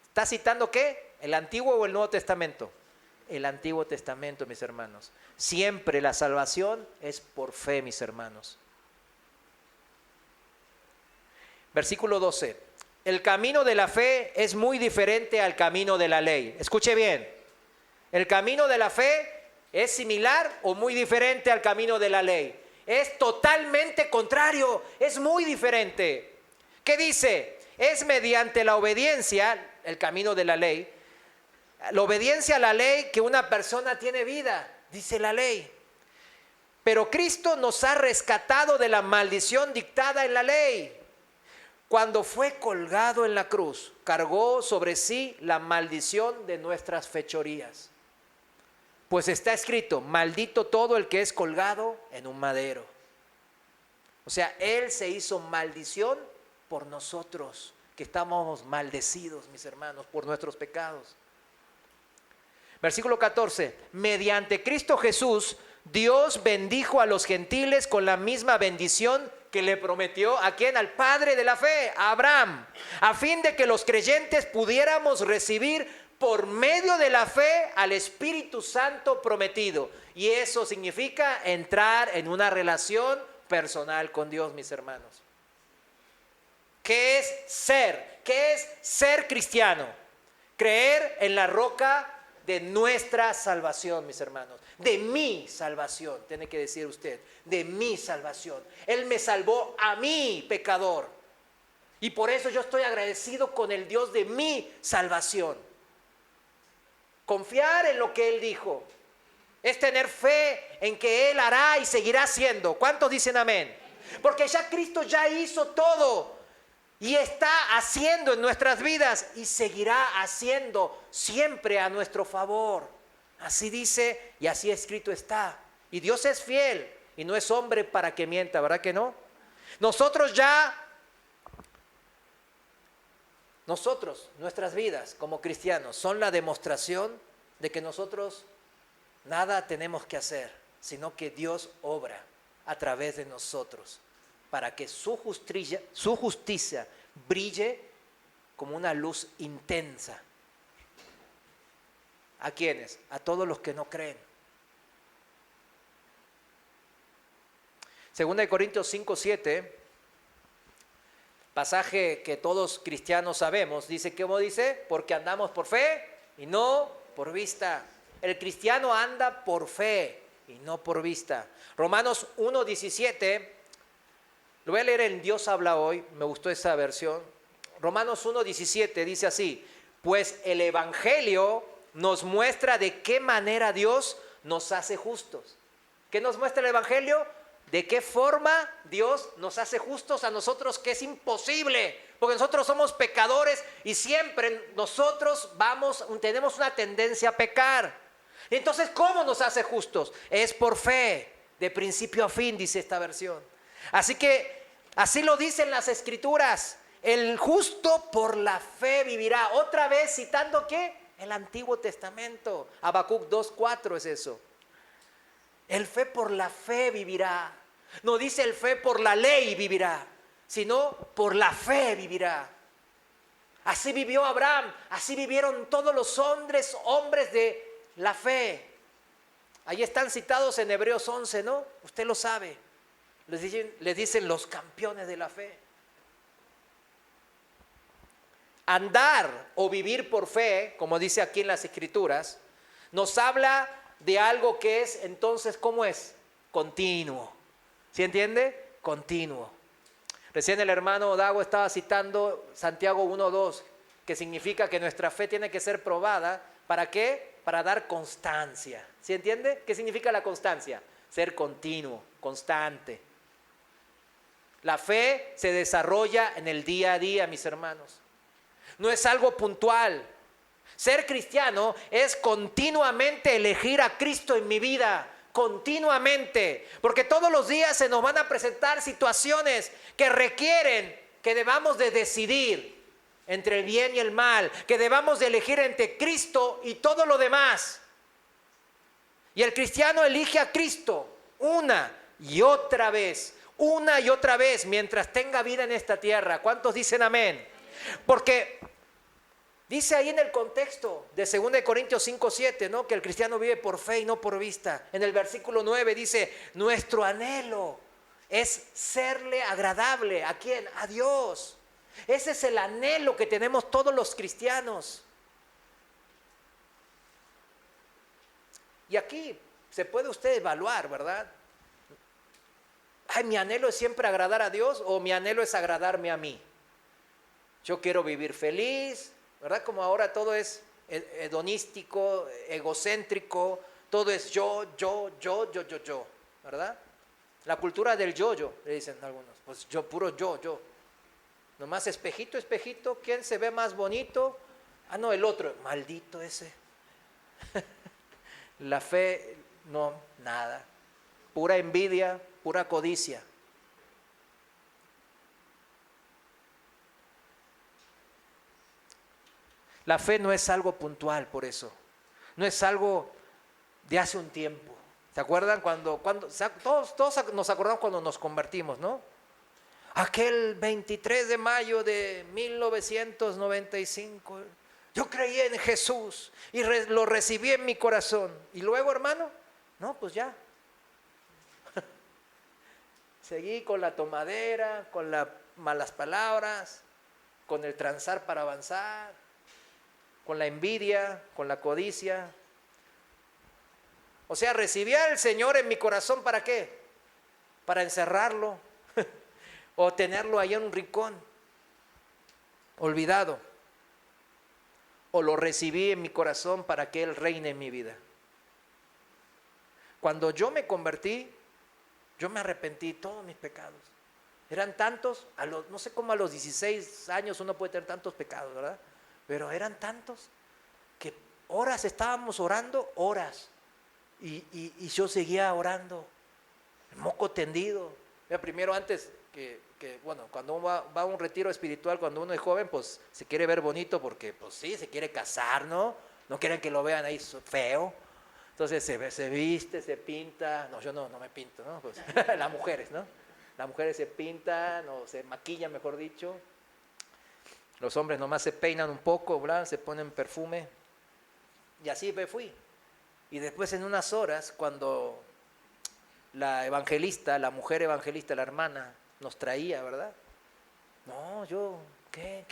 ¿Está citando qué? ¿El Antiguo o el Nuevo Testamento? El Antiguo Testamento, mis hermanos. Siempre la salvación es por fe, mis hermanos. Versículo 12. El camino de la fe es muy diferente al camino de la ley. Escuche bien. El camino de la fe es similar o muy diferente al camino de la ley. Es totalmente contrario, es muy diferente. ¿Qué dice? Es mediante la obediencia, el camino de la ley, la obediencia a la ley que una persona tiene vida, dice la ley. Pero Cristo nos ha rescatado de la maldición dictada en la ley. Cuando fue colgado en la cruz, cargó sobre sí la maldición de nuestras fechorías. Pues está escrito, maldito todo el que es colgado en un madero. O sea, Él se hizo maldición por nosotros, que estamos maldecidos, mis hermanos, por nuestros pecados. Versículo 14, mediante Cristo Jesús, Dios bendijo a los gentiles con la misma bendición que le prometió ¿a quién? Al padre de la fe, a Abraham, a fin de que los creyentes pudiéramos recibir por medio de la fe al Espíritu Santo prometido. Y eso significa entrar en una relación personal con Dios, mis hermanos. ¿Qué es ser? ¿Qué es ser cristiano? Creer en la roca de nuestra salvación, mis hermanos. De mi salvación, tiene que decir usted. De mi salvación. Él me salvó a mí, pecador. Y por eso yo estoy agradecido con el Dios de mi salvación. Confiar en lo que Él dijo. Es tener fe en que Él hará y seguirá haciendo. ¿Cuántos dicen amén? Porque ya Cristo ya hizo todo. Y está haciendo en nuestras vidas y seguirá haciendo siempre a nuestro favor. Así dice y así escrito está. Y Dios es fiel y no es hombre para que mienta, ¿verdad que no? Nuestras vidas como cristianos son la demostración de que nosotros nada tenemos que hacer, sino que Dios obra a través de nosotros para que su justicia brille como una luz intensa. ¿A quiénes? A todos los que no creen. 2 Corintios 5:7, pasaje que todos cristianos sabemos, dice, ¿cómo dice? Porque andamos por fe y no por vista. El cristiano anda por fe y no por vista. Romanos 1:17, lo voy a leer en Dios habla hoy, me gustó esa versión. Romanos 1:17 dice así, pues el Evangelio nos muestra de qué manera Dios nos hace justos. ¿Qué nos muestra el Evangelio? ¿De qué forma Dios nos hace justos a nosotros? Que es imposible, porque nosotros somos pecadores y siempre nosotros tenemos una tendencia a pecar. Entonces, ¿cómo nos hace justos? Es por fe, de principio a fin, dice esta versión. Así que, así lo dicen las Escrituras. El justo por la fe vivirá. Otra vez citando ¿qué? El Antiguo Testamento. Habacuc 2:4 es eso. El fe por la fe vivirá. No dice el fe por la ley vivirá, sino por la fe vivirá. Así vivió Abraham, así vivieron todos los hombres de la fe. Ahí están citados en Hebreos 11, ¿no? Usted lo sabe. Les dicen los campeones de la fe. Andar o vivir por fe, como dice aquí en las Escrituras, nos habla de algo que es, entonces, ¿cómo es? Continuo. ¿Sí entiende? Continuo. Recién el hermano Dago estaba citando Santiago 1:2, que significa que nuestra fe tiene que ser probada. ¿Para qué? Para dar constancia. ¿Sí entiende? ¿Qué significa la constancia? Ser continuo, constante. La fe se desarrolla en el día a día, mis hermanos. No es algo puntual. Ser cristiano es continuamente elegir a Cristo en mi vida. Continuamente. Porque todos los días se nos van a presentar situaciones que requieren que debamos de decidir entre el bien y el mal. Que debamos de elegir entre Cristo y todo lo demás. Y el cristiano elige a Cristo una y otra vez. Una y otra vez mientras tenga vida en esta tierra. ¿Cuántos dicen amén? Porque dice ahí en el contexto de 2 Corintios 5:7, ¿no? Que el cristiano vive por fe y no por vista. En el versículo 9 dice, nuestro anhelo es serle agradable. ¿A quién? A Dios. Ese es el anhelo que tenemos todos los cristianos. Y aquí se puede usted evaluar, ¿verdad? Ay, mi anhelo es siempre agradar a Dios o mi anhelo es agradarme a mí. Yo quiero vivir feliz, ¿verdad? Como ahora todo es hedonístico, egocéntrico, todo es yo, ¿verdad? La cultura del yo, le dicen algunos. Pues yo, puro yo. Nomás espejito, ¿quién se ve más bonito? Ah, no, el otro, maldito ese. La fe, no, nada. Pura envidia, pura codicia. La fe no es algo puntual, por eso. No es algo de hace un tiempo. ¿Se acuerdan todos nos acordamos cuando nos convertimos, ¿no? Aquel 23 de mayo de 1995, yo creí en Jesús y lo recibí en mi corazón. Y luego, hermano, no, pues ya. Seguí con la tomadera, con las malas palabras, con el transar para avanzar, con la envidia, con la codicia. O sea, recibí al Señor en mi corazón, ¿para qué? Para encerrarlo o tenerlo ahí en un rincón, olvidado. O lo recibí en mi corazón para que Él reine en mi vida. Cuando yo me convertí, yo me arrepentí de todos mis pecados. Eran tantos, no sé cómo a los 16 años uno puede tener tantos pecados, ¿verdad? Pero eran tantos que horas estábamos orando, horas. Y yo seguía orando, moco tendido. Mira, primero antes bueno, cuando uno va a un retiro espiritual, cuando uno es joven, pues se quiere ver bonito porque, pues sí, se quiere casar, ¿no? No quieren que lo vean ahí feo. Entonces se viste, se pinta. No, yo no me pinto, ¿no? Pues, las mujeres, ¿no? Las mujeres se pintan o se maquillan, mejor dicho. Los hombres nomás se peinan un poco, ¿verdad? Se ponen perfume. Y así me fui. Y después en unas horas, cuando la evangelista, la mujer evangelista, la hermana, nos traía, ¿verdad? No, ¿qué?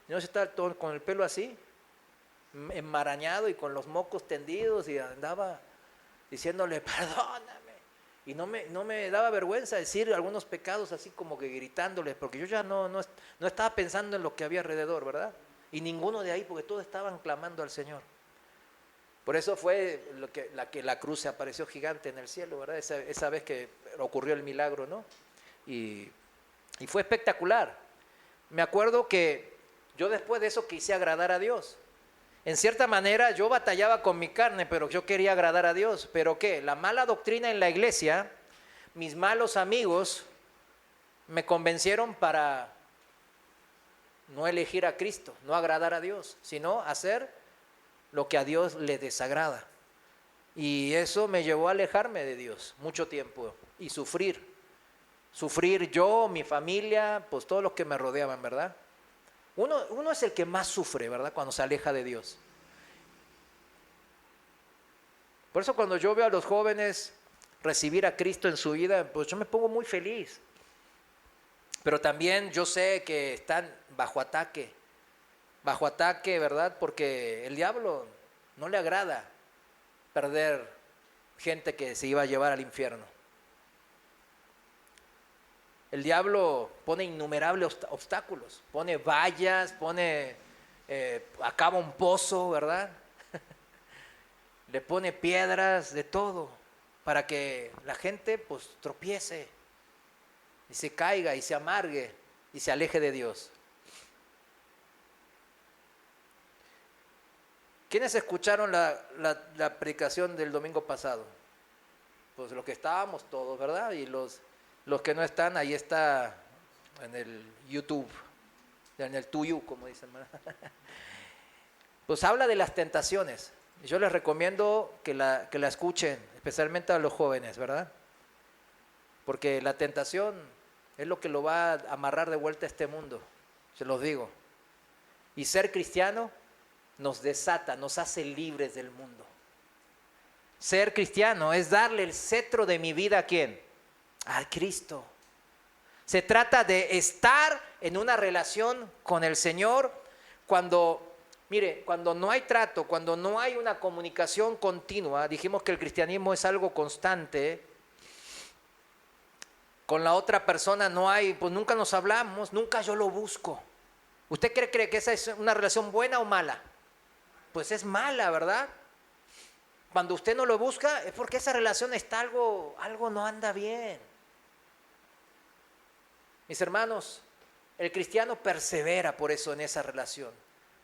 Yo estaba todo con el pelo así, enmarañado y con los mocos tendidos y andaba diciéndole, perdóname. Y no me daba vergüenza decir algunos pecados así como que gritándole, porque yo ya no estaba pensando en lo que había alrededor, ¿verdad? Y ninguno de ahí, porque todos estaban clamando al Señor. Por eso fue la cruz se apareció gigante en el cielo, ¿verdad? Esa vez que ocurrió el milagro, ¿no? Y fue espectacular. Me acuerdo que yo después de eso quise agradar a Dios. En cierta manera yo batallaba con mi carne, pero yo quería agradar a Dios. ¿Pero qué? La mala doctrina en la iglesia, mis malos amigos, me convencieron para no elegir a Cristo, no agradar a Dios, sino hacer lo que a Dios le desagrada. Y eso me llevó a alejarme de Dios mucho tiempo y sufrir yo, mi familia, pues todos los que me rodeaban, ¿verdad? Uno es el que más sufre, ¿verdad? Cuando se aleja de Dios. Por eso cuando yo veo a los jóvenes recibir a Cristo en su vida, pues yo me pongo muy feliz. Pero también yo sé que están bajo ataque, ¿verdad? Porque el diablo no le agrada perder gente que se iba a llevar al infierno. El diablo pone innumerables obstáculos, pone vallas, acaba un pozo, ¿verdad? Le pone piedras, de todo, para que la gente pues tropiece. y se caiga y se amargue y se aleje de Dios. ¿Quiénes escucharon la predicación del domingo pasado? Pues los que estábamos todos, ¿verdad? Y los que no están, ahí está en el YouTube, en el tuyo, como dicen, ¿verdad? Pues habla de las tentaciones. Yo les recomiendo que la escuchen, especialmente a los jóvenes, ¿verdad? Porque la tentación es lo que lo va a amarrar de vuelta a este mundo, se los digo. Y ser cristiano nos desata, nos hace libres del mundo. Ser cristiano es darle el cetro de mi vida ¿a quién? A Cristo. Se trata de estar en una relación con el Señor cuando, mire, cuando no hay trato, cuando no hay una comunicación continua. Dijimos que el cristianismo es algo constante. Con la otra persona no hay, pues nunca nos hablamos, nunca yo lo busco. ¿Usted cree que esa es una relación buena o mala? Pues es mala, ¿verdad? Cuando usted no lo busca es porque esa relación está algo no anda bien. Mis hermanos, el cristiano persevera por eso en esa relación.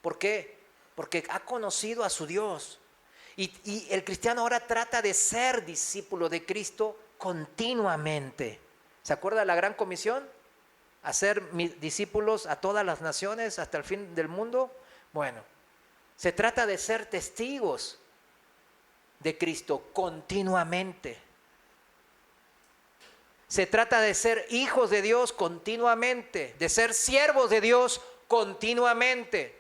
¿Por qué? Porque ha conocido a su Dios. Y el cristiano ahora trata de ser discípulo de Cristo continuamente. ¿Se acuerda de la gran comisión? Hacer mis discípulos a todas las naciones hasta el fin del mundo. Bueno, se trata de ser testigos de Cristo continuamente. Se trata de ser hijos de Dios continuamente, de ser siervos de Dios continuamente.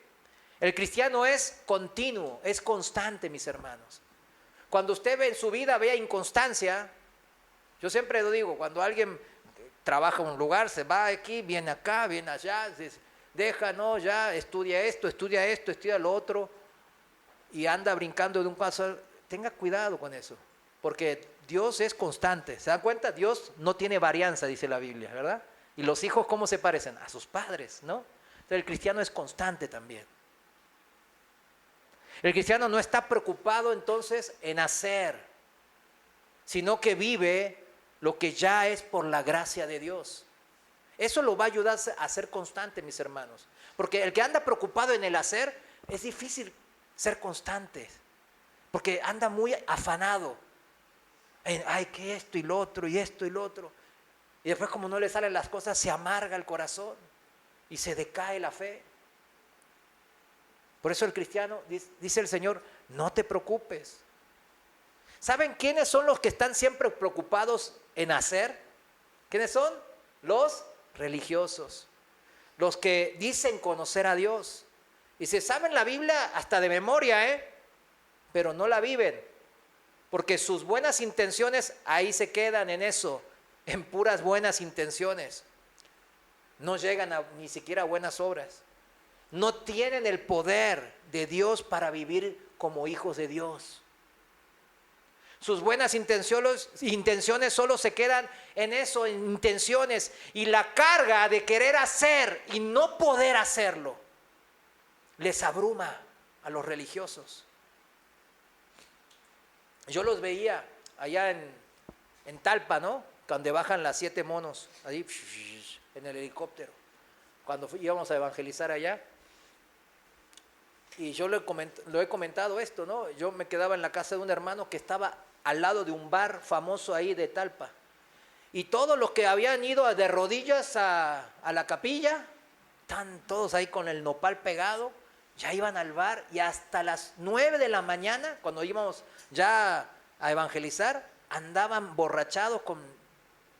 El cristiano es continuo, es constante, mis hermanos. Cuando usted ve en su vida vea inconstancia, yo siempre lo digo, cuando alguien trabaja en un lugar, se va aquí, viene acá, viene allá, deja, no, ya, estudia estudia lo otro, y anda brincando de un paso, tenga cuidado con eso, porque Dios es constante. ¿Se dan cuenta? Dios no tiene varianza, dice la Biblia, ¿verdad? Y los hijos, ¿cómo se parecen? A sus padres, ¿no? Entonces el cristiano es constante también. El cristiano no está preocupado entonces en hacer, sino que vive lo que ya es por la gracia de Dios. Eso lo va a ayudar a ser constante, mis hermanos. Porque el que anda preocupado en el hacer, es difícil ser constante. Porque anda muy afanado. Ay, que esto y lo otro, y esto y lo otro. Y después como no le salen las cosas, se amarga el corazón y se decae la fe. Por eso el cristiano, dice el Señor, no te preocupes. ¿Saben quiénes son los que están siempre preocupados en hacer? ¿Quiénes son? Los religiosos. Los que dicen conocer a Dios. Y se saben la Biblia hasta de memoria, pero no la viven. Porque sus buenas intenciones ahí se quedan en eso, en puras buenas intenciones. No llegan ni siquiera a buenas obras. No tienen el poder de Dios para vivir como hijos de Dios. Sus buenas intenciones solo se quedan en eso, en intenciones. Y la carga de querer hacer y no poder hacerlo les abruma a los religiosos. Yo los veía allá en Talpa, ¿no? Cuando bajan las 7 monos, ahí en el helicóptero. Cuando íbamos a evangelizar allá. Y yo lo he comentado esto, ¿no? Yo me quedaba en la casa de un hermano que estaba al lado de un bar famoso ahí de Talpa. Y todos los que habían ido de rodillas a la capilla, están todos ahí con el nopal pegado, ya iban al bar y hasta las 9 de la mañana, cuando íbamos ya a evangelizar, andaban borrachados con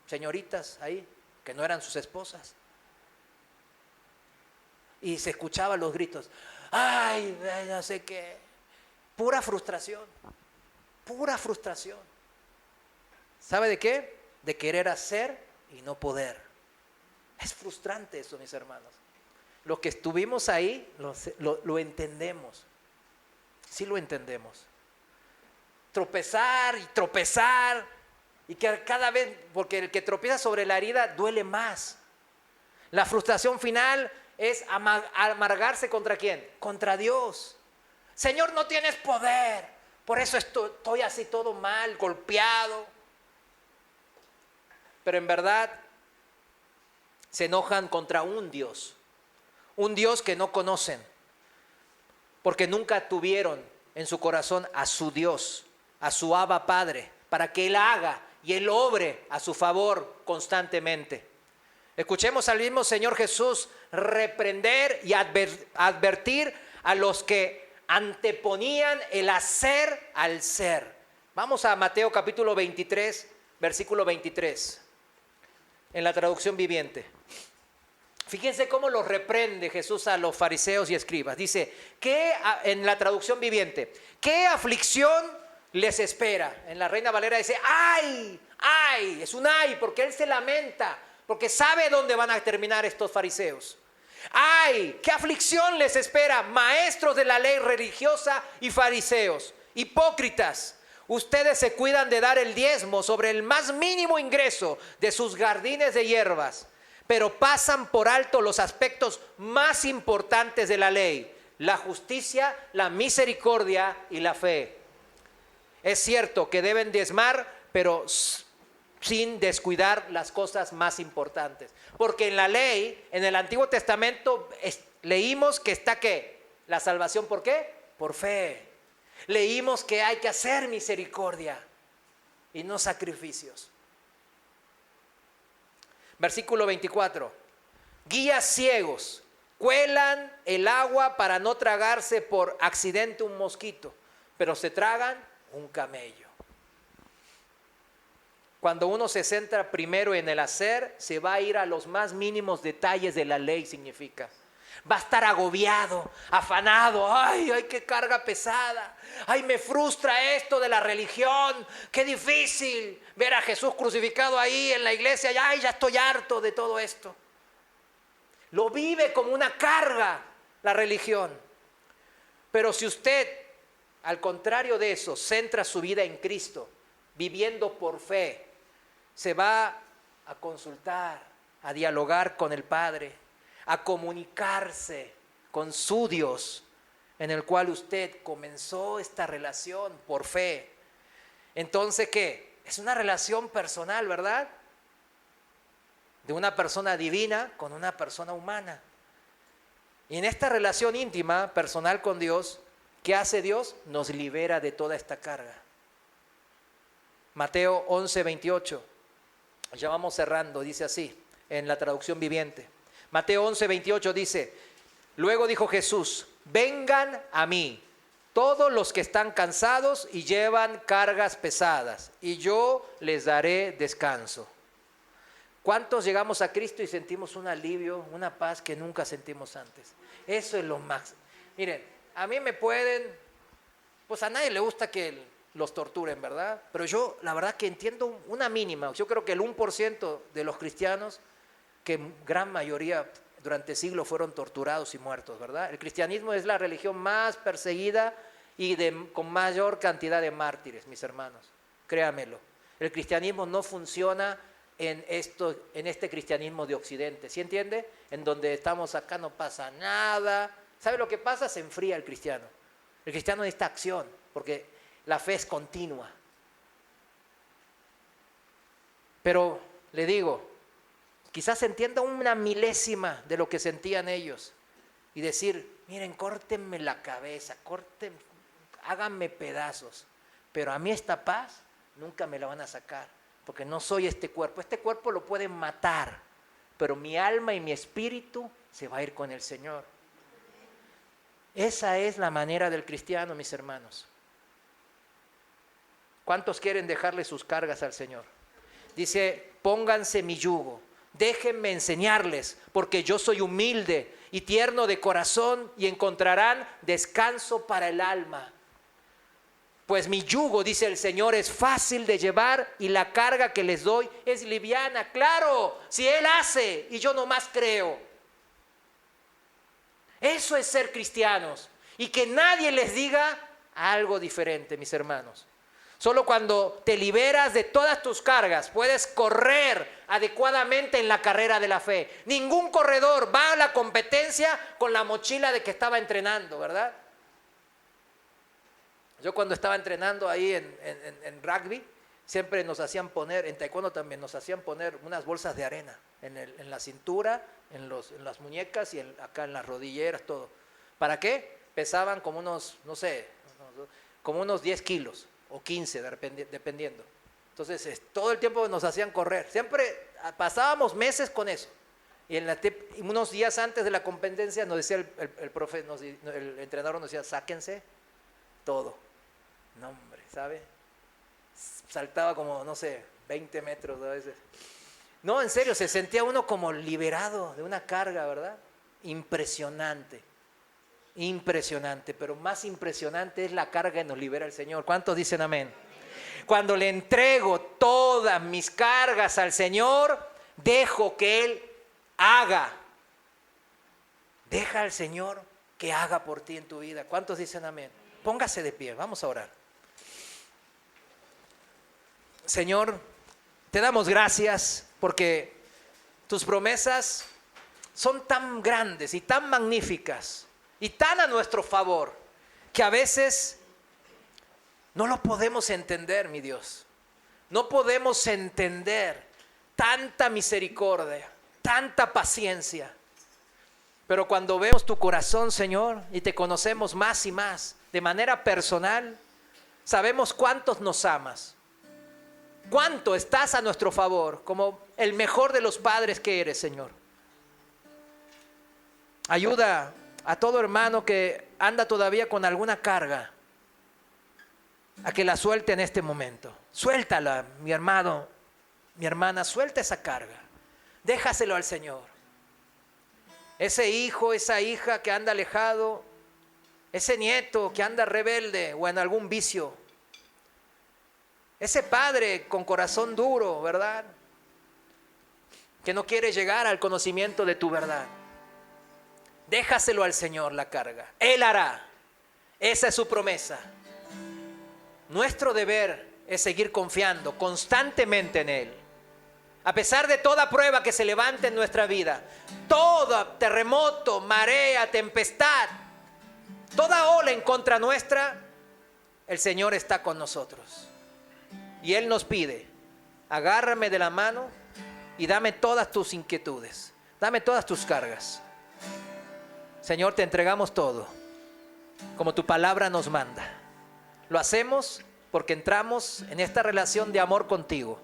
señoritas ahí, que no eran sus esposas. Y se escuchaban los gritos, ay, no sé qué, pura frustración. Pura frustración. ¿Sabe de qué? De querer hacer y no poder. Es frustrante eso, mis hermanos. Los que estuvimos ahí lo entendemos. Sí lo entendemos. Tropezar y tropezar. Y que cada vez, porque el que tropieza sobre la herida duele más. La frustración final es amargarse ¿contra quién? Contra Dios. Señor, no tienes poder. Por eso estoy así todo mal, golpeado. Pero en verdad, se enojan contra un Dios que no conocen, porque nunca tuvieron en su corazón a su Dios, a su Abba Padre, para que Él haga y Él obre a su favor constantemente. Escuchemos al mismo Señor Jesús reprender y advertir a los que anteponían el hacer al ser. Vamos a Mateo capítulo 23, versículo 23, en la traducción viviente. Fíjense cómo los reprende Jesús a los fariseos y escribas. Dice, en la traducción viviente, ¿qué aflicción les espera? En la Reina Valera dice, ¡ay! ¡Ay! Es un ay, porque Él se lamenta, porque sabe dónde van a terminar estos fariseos. ¡Ay! ¿Qué aflicción les espera? Maestros de la ley religiosa y fariseos, hipócritas. Ustedes se cuidan de dar el diezmo sobre el más mínimo ingreso de sus jardines de hierbas, pero pasan por alto los aspectos más importantes de la ley: la justicia, la misericordia y la fe. Es cierto que deben diezmar, pero sin descuidar las cosas más importantes. Porque en la ley, en el Antiguo Testamento, leímos que está ¿qué? La salvación, ¿por qué? Por fe. Leímos que hay que hacer misericordia y no sacrificios. Versículo 24. Guías ciegos cuelan el agua para no tragarse por accidente un mosquito, pero se tragan un camello. Cuando uno se centra primero en el hacer, se va a ir a los más mínimos detalles de la ley, significa. Va a estar agobiado, afanado. Ay, qué carga pesada. Ay, me frustra esto de la religión. Qué difícil ver a Jesús crucificado ahí en la iglesia. Ay, ya estoy harto de todo esto. Lo vive como una carga la religión. Pero si usted, al contrario de eso, centra su vida en Cristo, viviendo por fe, se va a consultar, a dialogar con el Padre, a comunicarse con su Dios, en el cual usted comenzó esta relación por fe. Entonces, ¿qué? Es una relación personal, ¿verdad? De una persona divina con una persona humana. Y en esta relación íntima, personal con Dios, ¿qué hace Dios? Nos libera de toda esta carga. Mateo 11, 28. Ya vamos cerrando, dice así, en la traducción viviente. Mateo 11, 28 dice, luego dijo Jesús, vengan a mí todos los que están cansados y llevan cargas pesadas, y yo les daré descanso. ¿Cuántos llegamos a Cristo y sentimos un alivio, una paz que nunca sentimos antes? Eso es lo máximo. Miren, a mí me pueden, pues a nadie le gusta que los torturen, ¿verdad? Pero yo la verdad que entiendo una mínima. Yo creo que el 1% de los cristianos, que gran mayoría durante siglos fueron torturados y muertos, ¿verdad? El cristianismo es la religión más perseguida y con mayor cantidad de mártires, mis hermanos. Créamelo. El cristianismo no funciona en este cristianismo de Occidente, ¿sí entiende? En donde estamos acá no pasa nada. ¿Sabe lo que pasa? Se enfría el cristiano. El cristiano necesita acción, porque la fe es continua. Pero le digo, quizás entienda una milésima de lo que sentían ellos y decir, miren, córtenme la cabeza, háganme pedazos, pero a mí esta paz nunca me la van a sacar, porque no soy este cuerpo. Este cuerpo lo pueden matar, pero mi alma y mi espíritu se va a ir con el Señor. Esa es la manera del cristiano, mis hermanos. ¿Cuántos quieren dejarle sus cargas al Señor? Dice, pónganse mi yugo, déjenme enseñarles, porque yo soy humilde y tierno de corazón y encontrarán descanso para el alma. Pues mi yugo, dice el Señor, es fácil de llevar y la carga que les doy es liviana. Claro, si Él hace y yo nomás creo. Eso es ser cristianos y que nadie les diga algo diferente, mis hermanos. Solo cuando te liberas de todas tus cargas puedes correr adecuadamente en la carrera de la fe. Ningún corredor va a la competencia con la mochila de que estaba entrenando, ¿verdad? Yo cuando estaba entrenando ahí en rugby, siempre nos hacían poner, en taekwondo también, nos hacían poner unas bolsas de arena en la cintura, en las muñecas y acá en las rodilleras, todo. ¿Para qué? Pesaban como unos, no sé, como unos 10 kilos o 15, dependiendo. Entonces, todo el tiempo nos hacían correr. Siempre pasábamos meses con eso. Y unos días antes de la competencia nos decía el profe, el entrenador nos decía, sáquense todo. No, hombre, ¿sabe? Saltaba como, no sé, 20 metros a veces. No, en serio, se sentía uno como liberado de una carga, ¿verdad? Impresionante. Impresionante, pero más impresionante es la carga que nos libera el Señor. ¿Cuántos dicen amén? Cuando le entrego todas mis cargas al Señor, dejo que Él haga. Deja al Señor que haga por ti en tu vida. ¿Cuántos dicen amén? Póngase de pie, vamos a orar. Señor, te damos gracias porque tus promesas son tan grandes y tan magníficas y tan a nuestro favor que a veces no lo podemos entender, mi Dios. No podemos entender tanta misericordia, tanta paciencia. Pero cuando vemos tu corazón, Señor, y te conocemos más y más, de manera personal, sabemos cuántos nos amas, cuánto estás a nuestro favor, como el mejor de los padres que eres, Señor. Ayuda a todo hermano que anda todavía con alguna carga, a que la suelte en este momento. Suéltala, mi hermano, mi hermana, suelta esa carga. Déjaselo al Señor. Ese hijo, esa hija que anda alejado, ese nieto que anda rebelde o en algún vicio, ese padre con corazón duro, ¿verdad? Que no quiere llegar al conocimiento de tu verdad. Déjaselo al Señor la carga. Él hará. Esa es su promesa. Nuestro deber es seguir confiando constantemente en Él. A pesar de toda prueba que se levante en nuestra vida, todo terremoto, marea, tempestad, toda ola en contra nuestra, el Señor está con nosotros. Y Él nos pide, agárrame de la mano y dame todas tus inquietudes, dame todas tus cargas. Señor, te entregamos todo, como tu palabra nos manda. Lo hacemos porque entramos en esta relación de amor contigo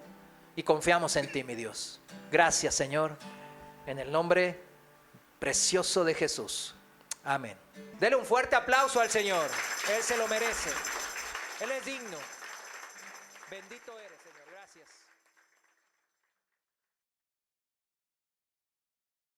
y confiamos en ti, mi Dios. Gracias, Señor, en el nombre precioso de Jesús. Amén. Dele un fuerte aplauso al Señor. Él se lo merece. Él es digno. Bendito eres.